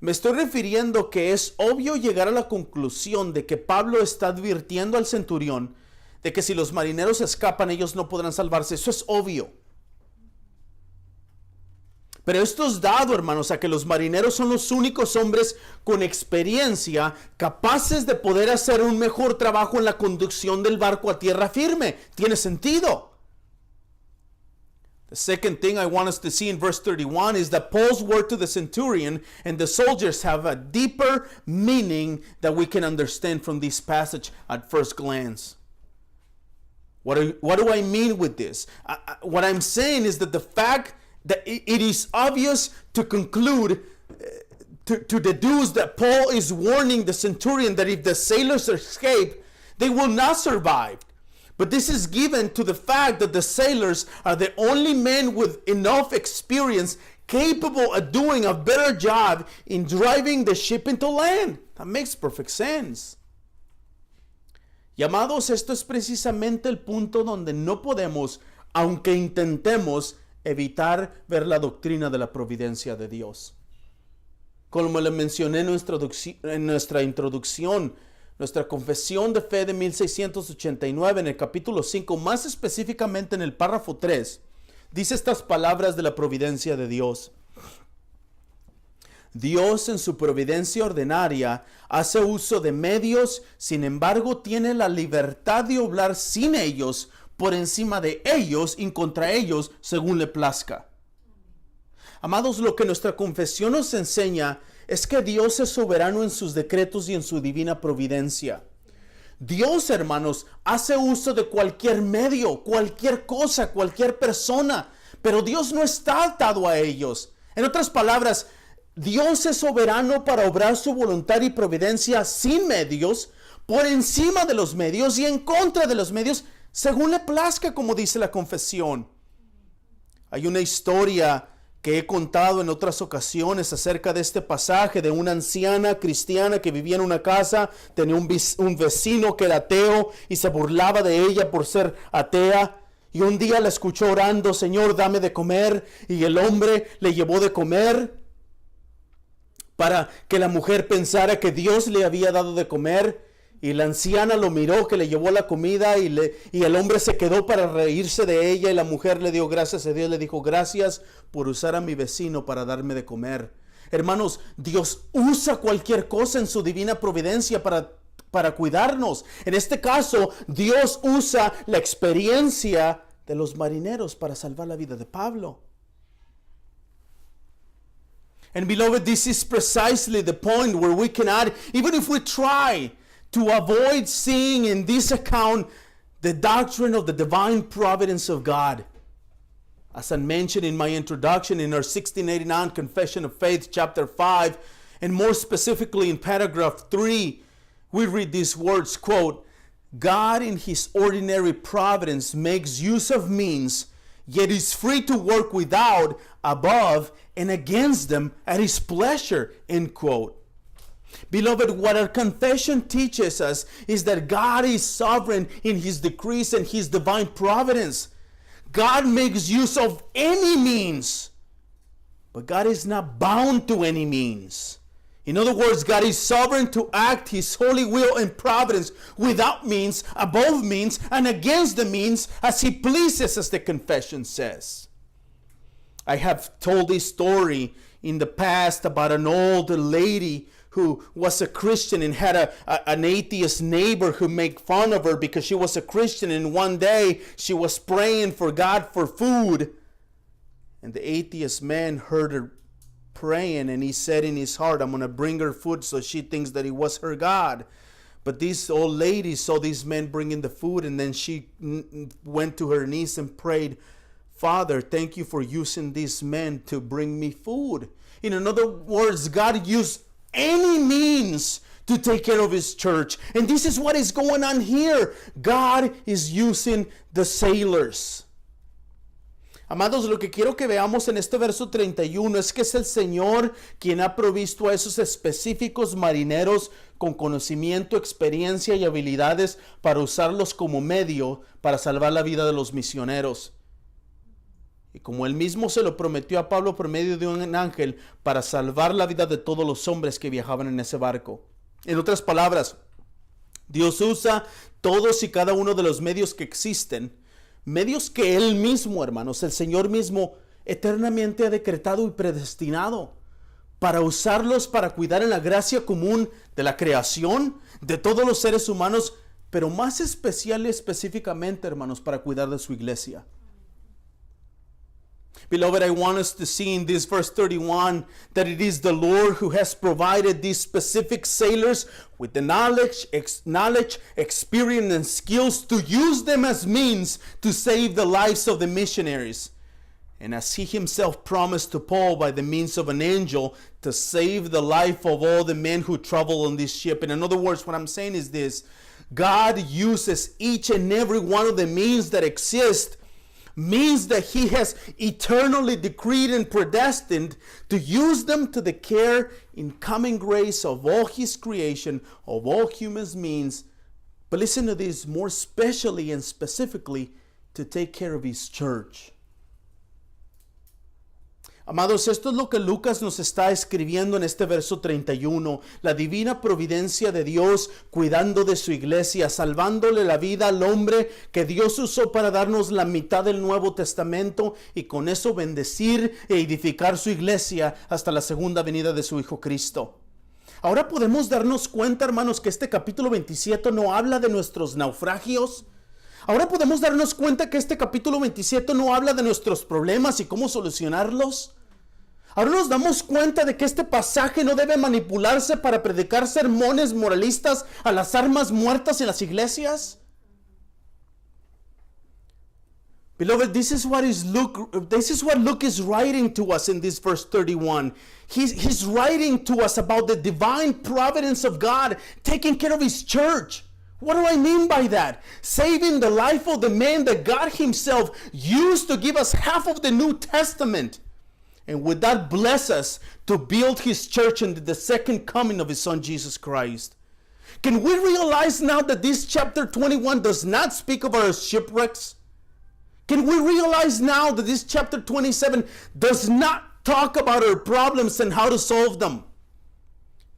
Me estoy refiriendo que es obvio llegar a la conclusión de que Pablo está advirtiendo al centurión de que si los marineros escapan ellos no podrán salvarse. Eso es obvio. Pero esto es dado, hermanos, a que los marineros son los únicos hombres con experiencia capaces de poder hacer un mejor trabajo en la conducción del barco a tierra firme. ¿Tiene sentido? The second thing I want us to see in verse 31 is that Paul's word to the centurion and the soldiers have a deeper meaning that we can understand from this passage at first glance. What do I mean with this? What I'm saying is that the fact that it is obvious to conclude, to deduce that Paul is warning the centurion that if the sailors escape, they will not survive. But this is given to the fact that the sailors are the only men with enough experience capable of doing a better job in driving the ship into land. That makes perfect sense. Y amados, esto es precisamente el punto donde no podemos, aunque intentemos, evitar ver la doctrina de la providencia de Dios. Como le mencioné en nuestra introducción, nuestra confesión de fe de 1689 en el capítulo 5, más específicamente en el párrafo 3, dice estas palabras de la providencia de Dios. Dios en su providencia ordinaria hace uso de medios, sin embargo tiene la libertad de obrar sin ellos, por encima de ellos y contra ellos, según le plazca. Amados, lo que nuestra confesión nos enseña es que Dios es soberano en sus decretos y en su divina providencia. Dios, hermanos, hace uso de cualquier medio, cualquier cosa, cualquier persona, pero Dios no está atado a ellos. En otras palabras, Dios es soberano para obrar su voluntad y providencia sin medios, por encima de los medios y en contra de los medios, según le plazca, como dice la confesión. Hay una historia que he contado en otras ocasiones acerca de este pasaje de una anciana cristiana que vivía en una casa, tenía un vecino que era ateo y se burlaba de ella por ser atea. Y un día la escuchó orando, Señor, dame de comer, y el hombre le llevó de comer para que la mujer pensara que Dios le había dado de comer. Y la anciana lo miró, que le llevó la comida, y el hombre se quedó para reírse de ella, y la mujer le dio gracias a Dios, le dijo, gracias por usar a mi vecino para darme de comer. Hermanos, Dios usa cualquier cosa en su divina providencia para cuidarnos. En este caso, Dios usa la experiencia de los marineros para salvar la vida de Pablo. And beloved, this is precisely the point where we can add, even if we try to avoid seeing in this account the doctrine of the divine providence of God. As I mentioned in my introduction in our 1689 Confession of Faith, chapter 5, and more specifically in paragraph 3, we read these words, quote, God in his ordinary providence makes use of means, yet is free to work without, above, and against them at his pleasure, end quote. Beloved, what our confession teaches us is that God is sovereign in his decrees and his divine providence. God makes use of any means, but God is not bound to any means. In other words, God is sovereign to act his holy will and providence without means, above means, and against the means as he pleases, as the confession says. I have told this story in the past about an old lady who was a Christian and had an atheist neighbor who made fun of her because she was a Christian, and one day she was praying for God for food, and the atheist man heard her praying, and he said in his heart, I'm going to bring her food so she thinks that it was her God. But this old lady saw these men bringing the food, and then she went to her knees and prayed, Father, thank you for using these men to bring me food. In other words, God used any means to take care of his church. And this is what is going on here. God is using the sailors. Amados, lo que quiero que veamos en este verso 31 es que es el Señor quien ha provisto a esos específicos marineros con conocimiento, experiencia y habilidades para usarlos como medio para salvar la vida de los misioneros. Y como él mismo se lo prometió a Pablo por medio de un ángel para salvar la vida de todos los hombres que viajaban en ese barco. En otras palabras, Dios usa todos y cada uno de los medios que existen, medios que él mismo, hermanos, el Señor mismo, eternamente ha decretado y predestinado para usarlos para cuidar en la gracia común de la creación, de todos los seres humanos, pero más especial y específicamente, hermanos, para cuidar de su iglesia. Beloved, I want us to see in this verse 31 that it is the Lord who has provided these specific sailors with the knowledge, experience, and skills to use them as means to save the lives of the missionaries. And as he himself promised to Paul by the means of an angel to save the life of all the men who travel on this ship. And in other words, what I'm saying is this: God uses each and every one of the means that exist, means that he has eternally decreed and predestined, to use them to the care in coming grace of all his creation, of all humans means. But listen to this, more specially and specifically, to take care of his church. Amados, esto es lo que Lucas nos está escribiendo en este verso 31. La divina providencia de Dios cuidando de su iglesia, salvándole la vida al hombre que Dios usó para darnos la mitad del Nuevo Testamento y con eso bendecir e edificar su iglesia hasta la segunda venida de su Hijo Cristo. Ahora podemos darnos cuenta, hermanos, que este capítulo 27 no habla de nuestros naufragios. Ahora podemos darnos cuenta que este capítulo 27 no habla de nuestros problemas y cómo solucionarlos. Ahora nos damos cuenta de que este pasaje no debe manipularse para predicar sermones moralistas a las almas muertas en las iglesias. Beloved, this is what Luke is writing to us in this verse 31. He's writing to us about the divine providence of God taking care of His church. What do I mean by that? Saving the life of the man that God Himself used to give us half of the New Testament. And with that, bless us to build His church into the second coming of His Son, Jesus Christ. Can we realize now that this chapter 21 does not speak of our shipwrecks? Can we realize now that this chapter 27 does not talk about our problems and how to solve them?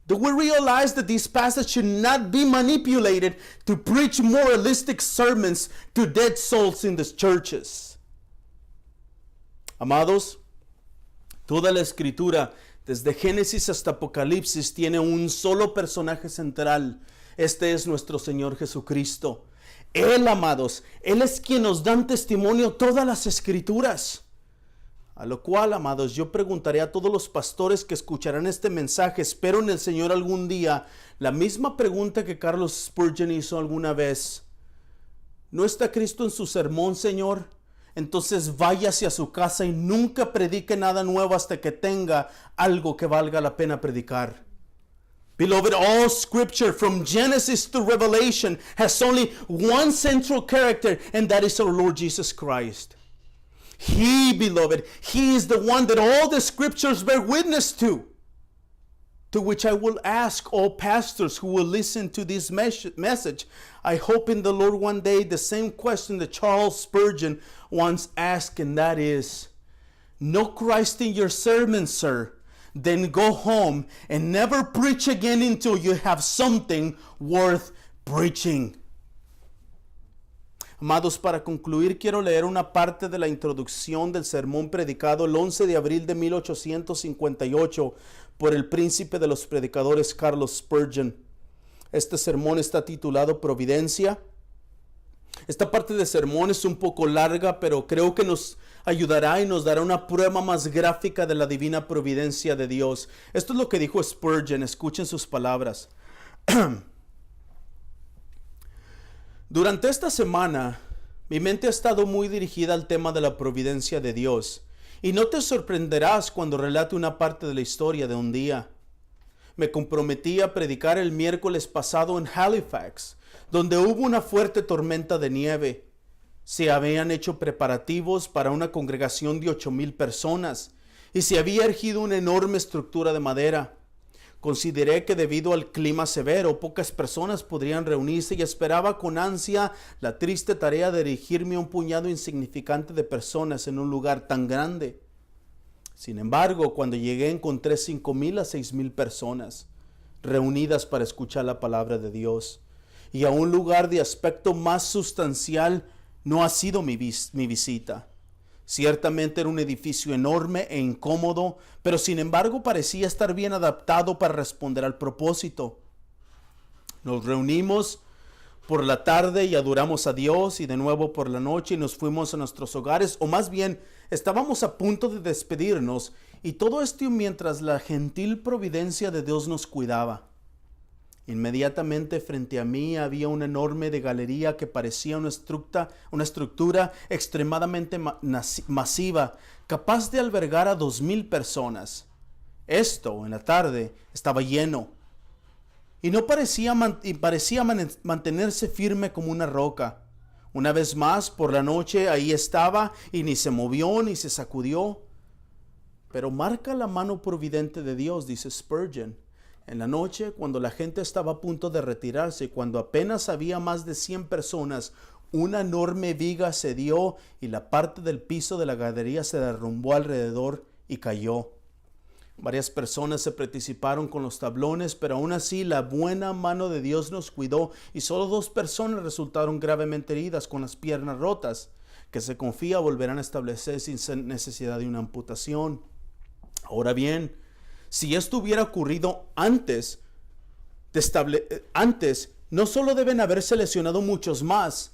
Do we realize that this passage should not be manipulated to preach moralistic sermons to dead souls in the churches? Amados, toda la escritura, desde Génesis hasta Apocalipsis, tiene un solo personaje central. Este es nuestro Señor Jesucristo. Él, amados, Él es quien nos dan testimonio todas las escrituras. A lo cual, amados, yo preguntaré a todos los pastores que escucharán este mensaje, espero en el Señor algún día, la misma pregunta que Carlos Spurgeon hizo alguna vez. ¿No está Cristo en su sermón, Señor? Entonces váyase a su casa y nunca predique nada nuevo hasta que tenga algo que valga la pena predicar. Beloved, all scripture from Genesis to Revelation has only one central character, and that is our Lord Jesus Christ. He, beloved, He is the one that all the scriptures bear witness to which I will ask all pastors who will listen to this message. I hope in the Lord one day the same question that Charles Spurgeon once asked, and that is, no Christ in your sermon, sir? Then go home and never preach again until you have something worth preaching. Amados, para concluir, quiero leer una parte de la introducción del sermón predicado el 11 de abril de 1858 por el príncipe de los predicadores Carlos Spurgeon. Este sermón está titulado Providencia. Esta parte del sermón es un poco larga, pero creo que nos ayudará y nos dará una prueba más gráfica de la divina providencia de Dios. Esto es lo que dijo Spurgeon. Escuchen sus palabras. Durante esta semana, mi mente ha estado muy dirigida al tema de la providencia de Dios. Y no te sorprenderás cuando relate una parte de la historia de un día. Me comprometí a predicar el miércoles pasado en Halifax, donde hubo una fuerte tormenta de nieve. Se habían hecho preparativos para una congregación de 8,000 personas y se había erigido una enorme estructura de madera. Consideré que debido al clima severo, pocas personas podrían reunirse y esperaba con ansia la triste tarea de dirigirme a un puñado insignificante de personas en un lugar tan grande. Sin embargo, cuando llegué encontré 5,000 a 6,000 personas reunidas para escuchar la palabra de Dios. Y a un lugar de aspecto más sustancial no ha sido mi visita. Ciertamente era un edificio enorme e incómodo, pero sin embargo parecía estar bien adaptado para responder al propósito. Nos reunimos por la tarde y adoramos a Dios, y de nuevo por la noche y nos fuimos a nuestros hogares, o más bien estábamos a punto de despedirnos, y todo esto mientras la gentil providencia de Dios nos cuidaba. Inmediatamente frente a mí había una enorme galería que parecía una estructura extremadamente masiva, capaz de albergar a 2,000 personas. Esto, en la tarde, estaba lleno y parecía mantenerse firme como una roca. Una vez más, por la noche, ahí estaba y ni se movió ni se sacudió. Pero marca la mano providente de Dios, dice Spurgeon. En la noche, cuando la gente estaba a punto de retirarse, cuando apenas había más de 100 personas, una enorme viga cedió y la parte del piso de la galería se derrumbó alrededor y cayó. Varias personas se participaron con los tablones, pero aún así la buena mano de Dios nos cuidó y solo 2 personas resultaron gravemente heridas con las piernas rotas, que se confía volverán a establecer sin necesidad de una amputación. Ahora bien, si esto hubiera ocurrido antes, no solo deben haberse lesionado muchos más,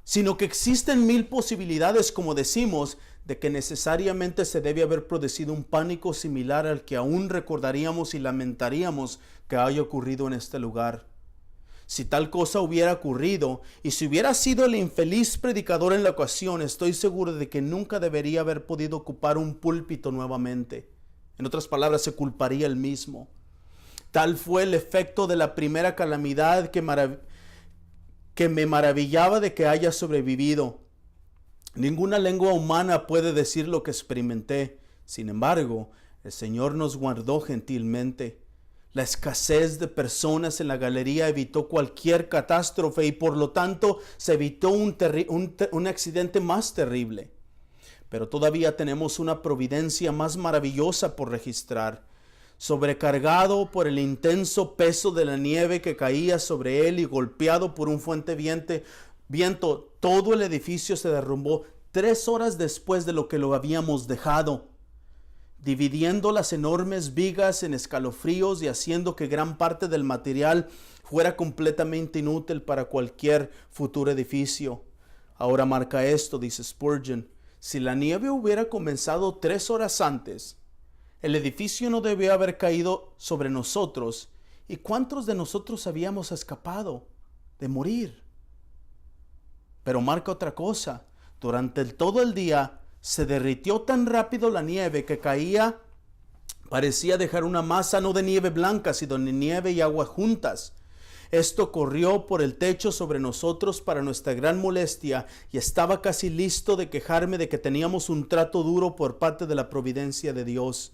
sino que existen 1,000 posibilidades, como decimos, de que necesariamente se debe haber producido un pánico similar al que aún recordaríamos y lamentaríamos que haya ocurrido en este lugar. Si tal cosa hubiera ocurrido, y si hubiera sido el infeliz predicador en la ocasión, estoy seguro de que nunca debería haber podido ocupar un púlpito nuevamente. En otras palabras, se culparía él mismo. Tal fue el efecto de la primera calamidad que me maravillaba de que haya sobrevivido. Ninguna lengua humana puede decir lo que experimenté. Sin embargo, el Señor nos guardó gentilmente. La escasez de personas en la galería evitó cualquier catástrofe y por lo tanto se evitó un accidente más terrible. Pero todavía tenemos una providencia más maravillosa por registrar. Sobrecargado por el intenso peso de la nieve que caía sobre él y golpeado por un fuerte viento, todo el edificio se derrumbó 3 horas después de lo que lo habíamos dejado, dividiendo las enormes vigas en escalofríos y haciendo que gran parte del material fuera completamente inútil para cualquier futuro edificio. Ahora marca esto, dice Spurgeon: si la nieve hubiera comenzado 3 horas antes, el edificio no debió haber caído sobre nosotros. ¿Y cuántos de nosotros habíamos escapado de morir? Pero marca otra cosa: durante todo el día se derritió tan rápido la nieve que caía, parecía dejar una masa no de nieve blanca, sino de nieve y agua juntas. Esto corrió por el techo sobre nosotros para nuestra gran molestia, y estaba casi listo de quejarme de que teníamos un trato duro por parte de la providencia de Dios.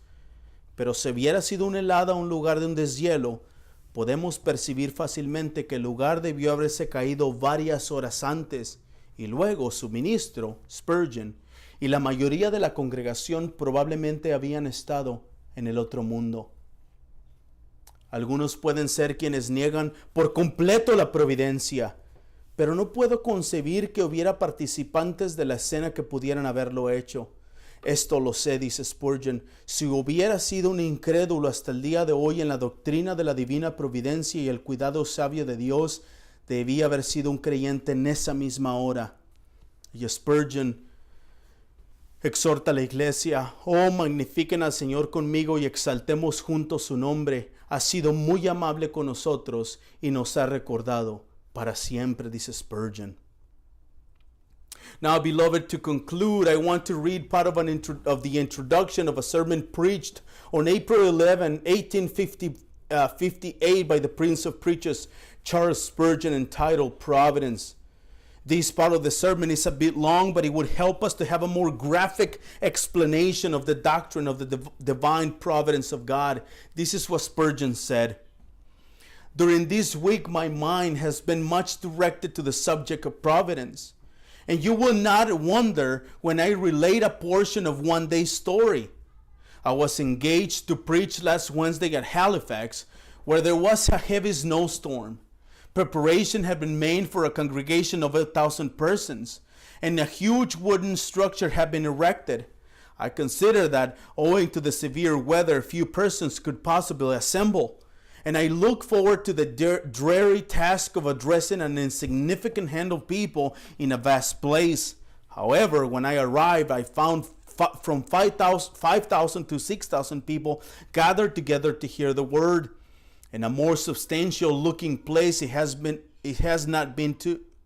Pero si hubiera sido una helada o un lugar de un deshielo, podemos percibir fácilmente que el lugar debió haberse caído varias horas antes, y luego su ministro, Spurgeon, y la mayoría de la congregación probablemente habían estado en el otro mundo. Algunos pueden ser quienes niegan por completo la providencia, pero no puedo concebir que hubiera participantes de la escena que pudieran haberlo hecho. Esto lo sé, dice Spurgeon: si hubiera sido un incrédulo hasta el día de hoy en la doctrina de la divina providencia y el cuidado sabio de Dios, debía haber sido un creyente en esa misma hora. Y Spurgeon exhorta a la iglesia: oh, magnifiquen al Señor conmigo y exaltemos juntos su nombre. Ha sido muy amable con nosotros y nos ha recordado para siempre, dice Spurgeon. Now, beloved, to conclude, I want to read part of the introduction of a sermon preached on April 11, 1858 by the Prince of Preachers, Charles Spurgeon, entitled Providence. This part of the sermon is a bit long, but it would help us to have a more graphic explanation of the doctrine of the divine providence of God. This is what Spurgeon said: during this week, my mind has been much directed to the subject of providence. And you will not wonder when I relate a portion of one day's story. I was engaged to preach last Wednesday at Halifax, where there was a heavy snowstorm. Preparation had been made for a congregation of 1,000 persons, and a huge wooden structure had been erected. I consider that, owing to the severe weather, few persons could possibly assemble, and I look forward to the dreary task of addressing an insignificant handful of people in a vast place. However, when I arrived, I found from 5,000 to 6,000 people gathered together to hear the word. In a more substantial looking place, it has not been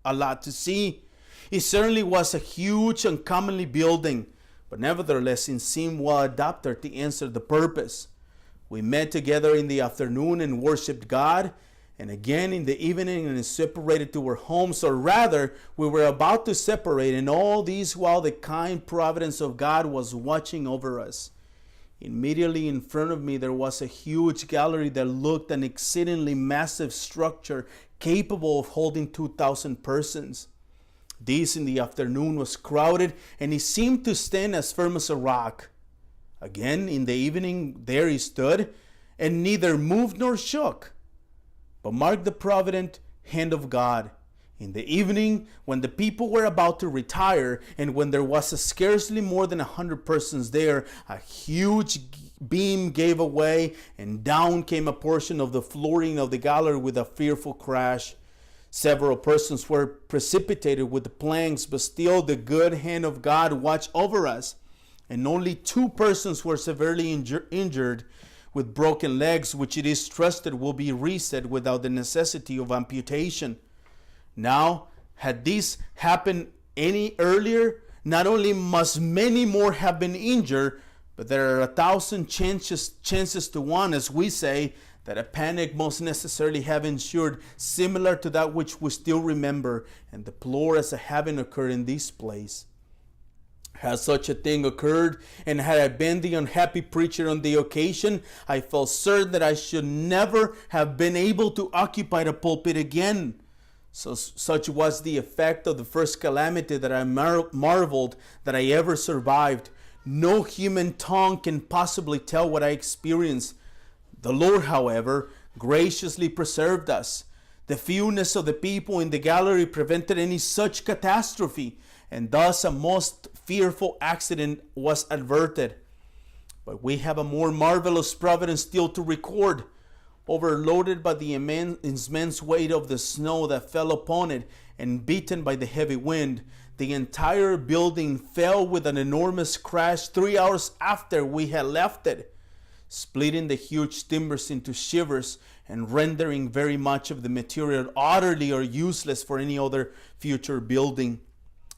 a lot to see. It certainly was a huge and comely building, but nevertheless it seemed well adapted to answer the purpose. We met together in the afternoon and worshiped God, and again in the evening and separated to our homes, or rather, we were about to separate, and all this while the kind providence of God was watching over us. Immediately in front of me there was a huge gallery that looked an exceedingly massive structure capable of holding 2,000 persons. This in the afternoon was crowded, and it seemed to stand as firm as a rock. Again, in the evening, there he stood, and neither moved nor shook. But mark the provident hand of God. In the evening, when the people were about to retire, and when there was scarcely more than 100 persons there, a huge beam gave away, and down came a portion of the flooring of the gallery with a fearful crash. Several persons were precipitated with the planks, but still the good hand of God watched over us. And only 2 persons were severely injured with broken legs, which it is trusted will be reset without the necessity of amputation. Now, had this happened any earlier, not only must many more have been injured, but there are 1,000 chances to 1, as we say, that a panic must necessarily have ensued, similar to that which we still remember and deplore as having occurred in this place. Had such a thing occurred, and had I been the unhappy preacher on the occasion, I felt certain that I should never have been able to occupy the pulpit again. So such was the effect of the first calamity that I marveled that I ever survived. No human tongue can possibly tell what I experienced. The Lord, however, graciously preserved us. The fewness of the people in the gallery prevented any such catastrophe, and thus a most fearful accident was averted. But we have a more marvelous providence still to record. Overloaded by the immense weight of the snow that fell upon it, and beaten by the heavy wind, the entire building fell with an enormous crash 3 hours after we had left it, splitting the huge timbers into shivers and rendering very much of the material utterly or useless for any other future building.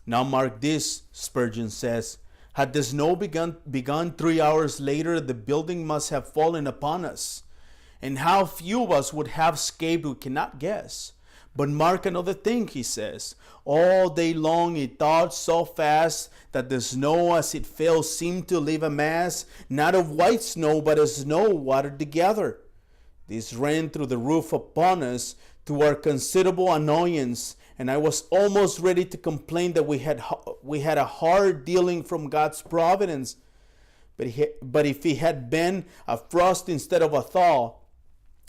Now mark this, Spurgeon says, had the snow begun 3 hours later, the building must have fallen upon us. And how few of us would have escaped, we cannot guess. But mark another thing, he says. All day long it thawed so fast that the snow as it fell seemed to leave a mass, not of white snow, but of snow watered together. This ran through the roof upon us to our considerable annoyance, and I was almost ready to complain that we had a hard dealing from God's providence. But if it had been a frost instead of a thaw,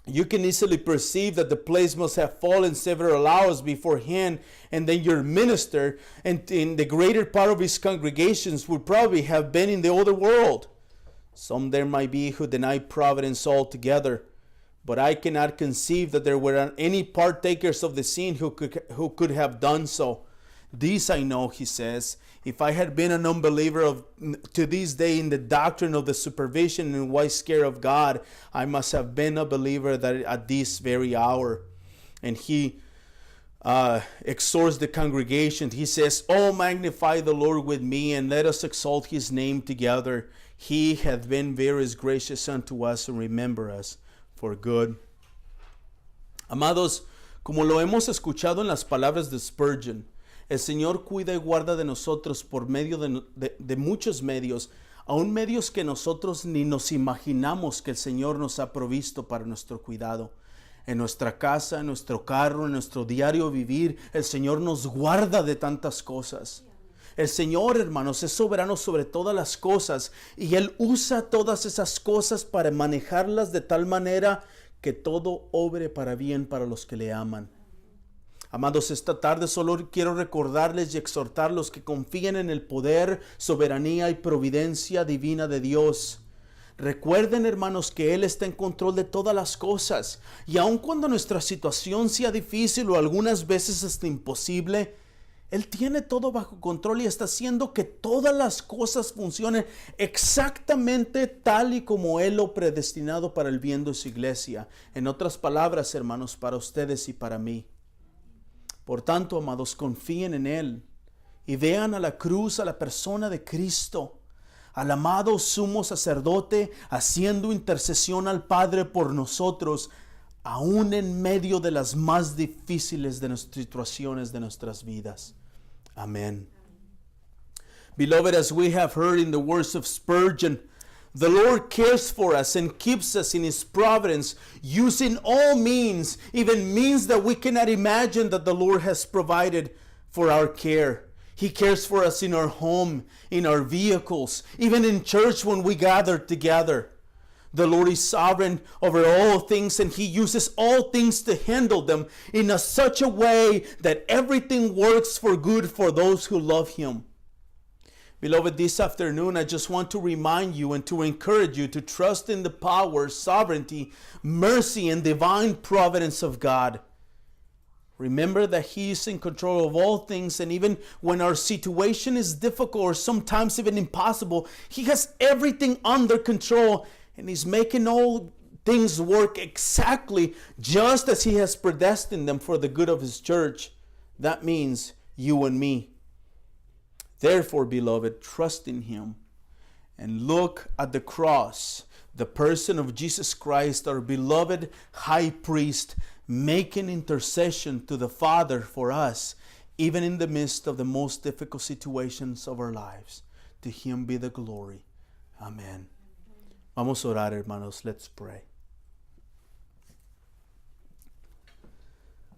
you can easily perceive that the place must have fallen several hours beforehand, and then your minister and in the greater part of his congregations would probably have been in the other world. Some there might be who deny providence altogether, but I cannot conceive that there were any partakers of the sin who could have done so. This I know, he says, if I had been an unbeliever to this day in the doctrine of the supervision and wise care of God, I must have been a believer that at this very hour. And he exhorts the congregation. He says, "Oh, magnify the Lord with me, and let us exalt his name together. He hath been very gracious unto us, and remember us for good." Amados, como lo hemos escuchado en las palabras de Spurgeon, el Señor cuida y guarda de nosotros por medio de muchos medios, aún medios que nosotros ni nos imaginamos que el Señor nos ha provisto para nuestro cuidado. En nuestra casa, en nuestro carro, en nuestro diario vivir, el Señor nos guarda de tantas cosas. El Señor, hermanos, es soberano sobre todas las cosas, y Él usa todas esas cosas para manejarlas de tal manera que todo obre para bien para los que le aman. Amados, esta tarde solo quiero recordarles y exhortarlos que confíen en el poder, soberanía y providencia divina de Dios. Recuerden, hermanos, que Él está en control de todas las cosas, y aun cuando nuestra situación sea difícil o algunas veces hasta imposible, Él tiene todo bajo control y está haciendo que todas las cosas funcionen exactamente tal y como Él lo predestinado para el bien de su iglesia. En otras palabras, hermanos, para ustedes y para mí. Por tanto, amados, confíen en Él y vean a la cruz, a la persona de Cristo, al amado sumo sacerdote haciendo intercesión al Padre por nosotros, aún en medio de las más difíciles de nuestras situaciones de nuestras vidas. Amén. Beloved, as we have heard in the words of Spurgeon, the Lord cares for us and keeps us in His providence, using all means, even means that we cannot imagine, that the Lord has provided for our care. He cares for us in our home, in our vehicles, even in church when we gather together. The Lord is sovereign over all things, and He uses all things to handle them in such a way that everything works for good for those who love Him. Beloved, this afternoon I just want to remind you and to encourage you to trust in the power, sovereignty, mercy, and divine providence of God. Remember that He is in control of all things, and even when our situation is difficult or sometimes even impossible, He has everything under control, and He's making all things work exactly just as He has predestined them for the good of His church. That means you and me. Therefore, beloved, trust in Him and look at the cross, the person of Jesus Christ, our beloved high priest, making intercession to the Father for us, even in the midst of the most difficult situations of our lives. To Him be the glory. Amen. Vamos a orar, hermanos. Let's pray.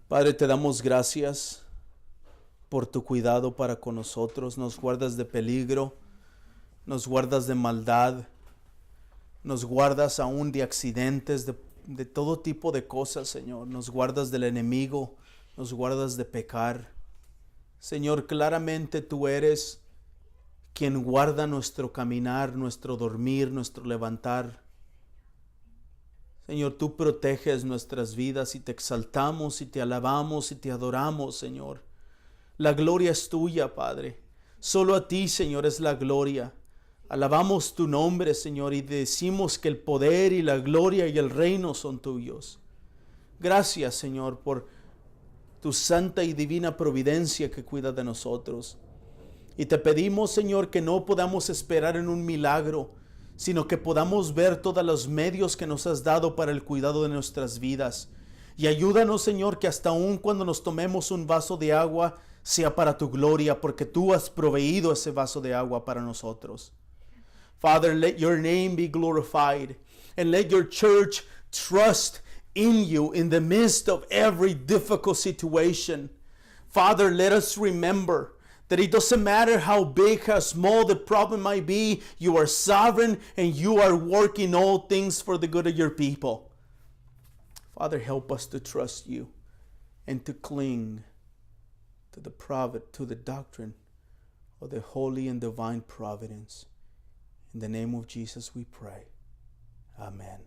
Padre, te damos gracias por tu cuidado para con nosotros. Nos guardas de peligro, nos guardas de maldad, nos guardas aún de accidentes, de todo tipo de cosas, Señor. Nos guardas del enemigo, nos guardas de pecar. Señor, claramente tú eres quien guarda nuestro caminar, nuestro dormir, nuestro levantar. Señor, tú proteges nuestras vidas y te exaltamos y te alabamos y te adoramos, Señor. La gloria es tuya, Padre. Solo a ti, Señor, es la gloria. Alabamos tu nombre, Señor, y decimos que el poder y la gloria y el reino son tuyos. Gracias, Señor, por tu santa y divina providencia que cuida de nosotros. Y te pedimos, Señor, que no podamos esperar en un milagro, sino que podamos ver todos los medios que nos has dado para el cuidado de nuestras vidas. Y ayúdanos, Señor, que hasta aún cuando nos tomemos un vaso de agua, sea para tu gloria, porque tú has proveído ese vaso de agua para nosotros. Father, let your name be glorified, and let your church trust in you in the midst of every difficult situation. Father, let us remember that it doesn't matter how big, how small the problem might be, you are sovereign and you are working all things for the good of your people. Father, help us to trust you and to cling to the doctrine of the holy and divine providence. In the name of Jesus we pray. Amen.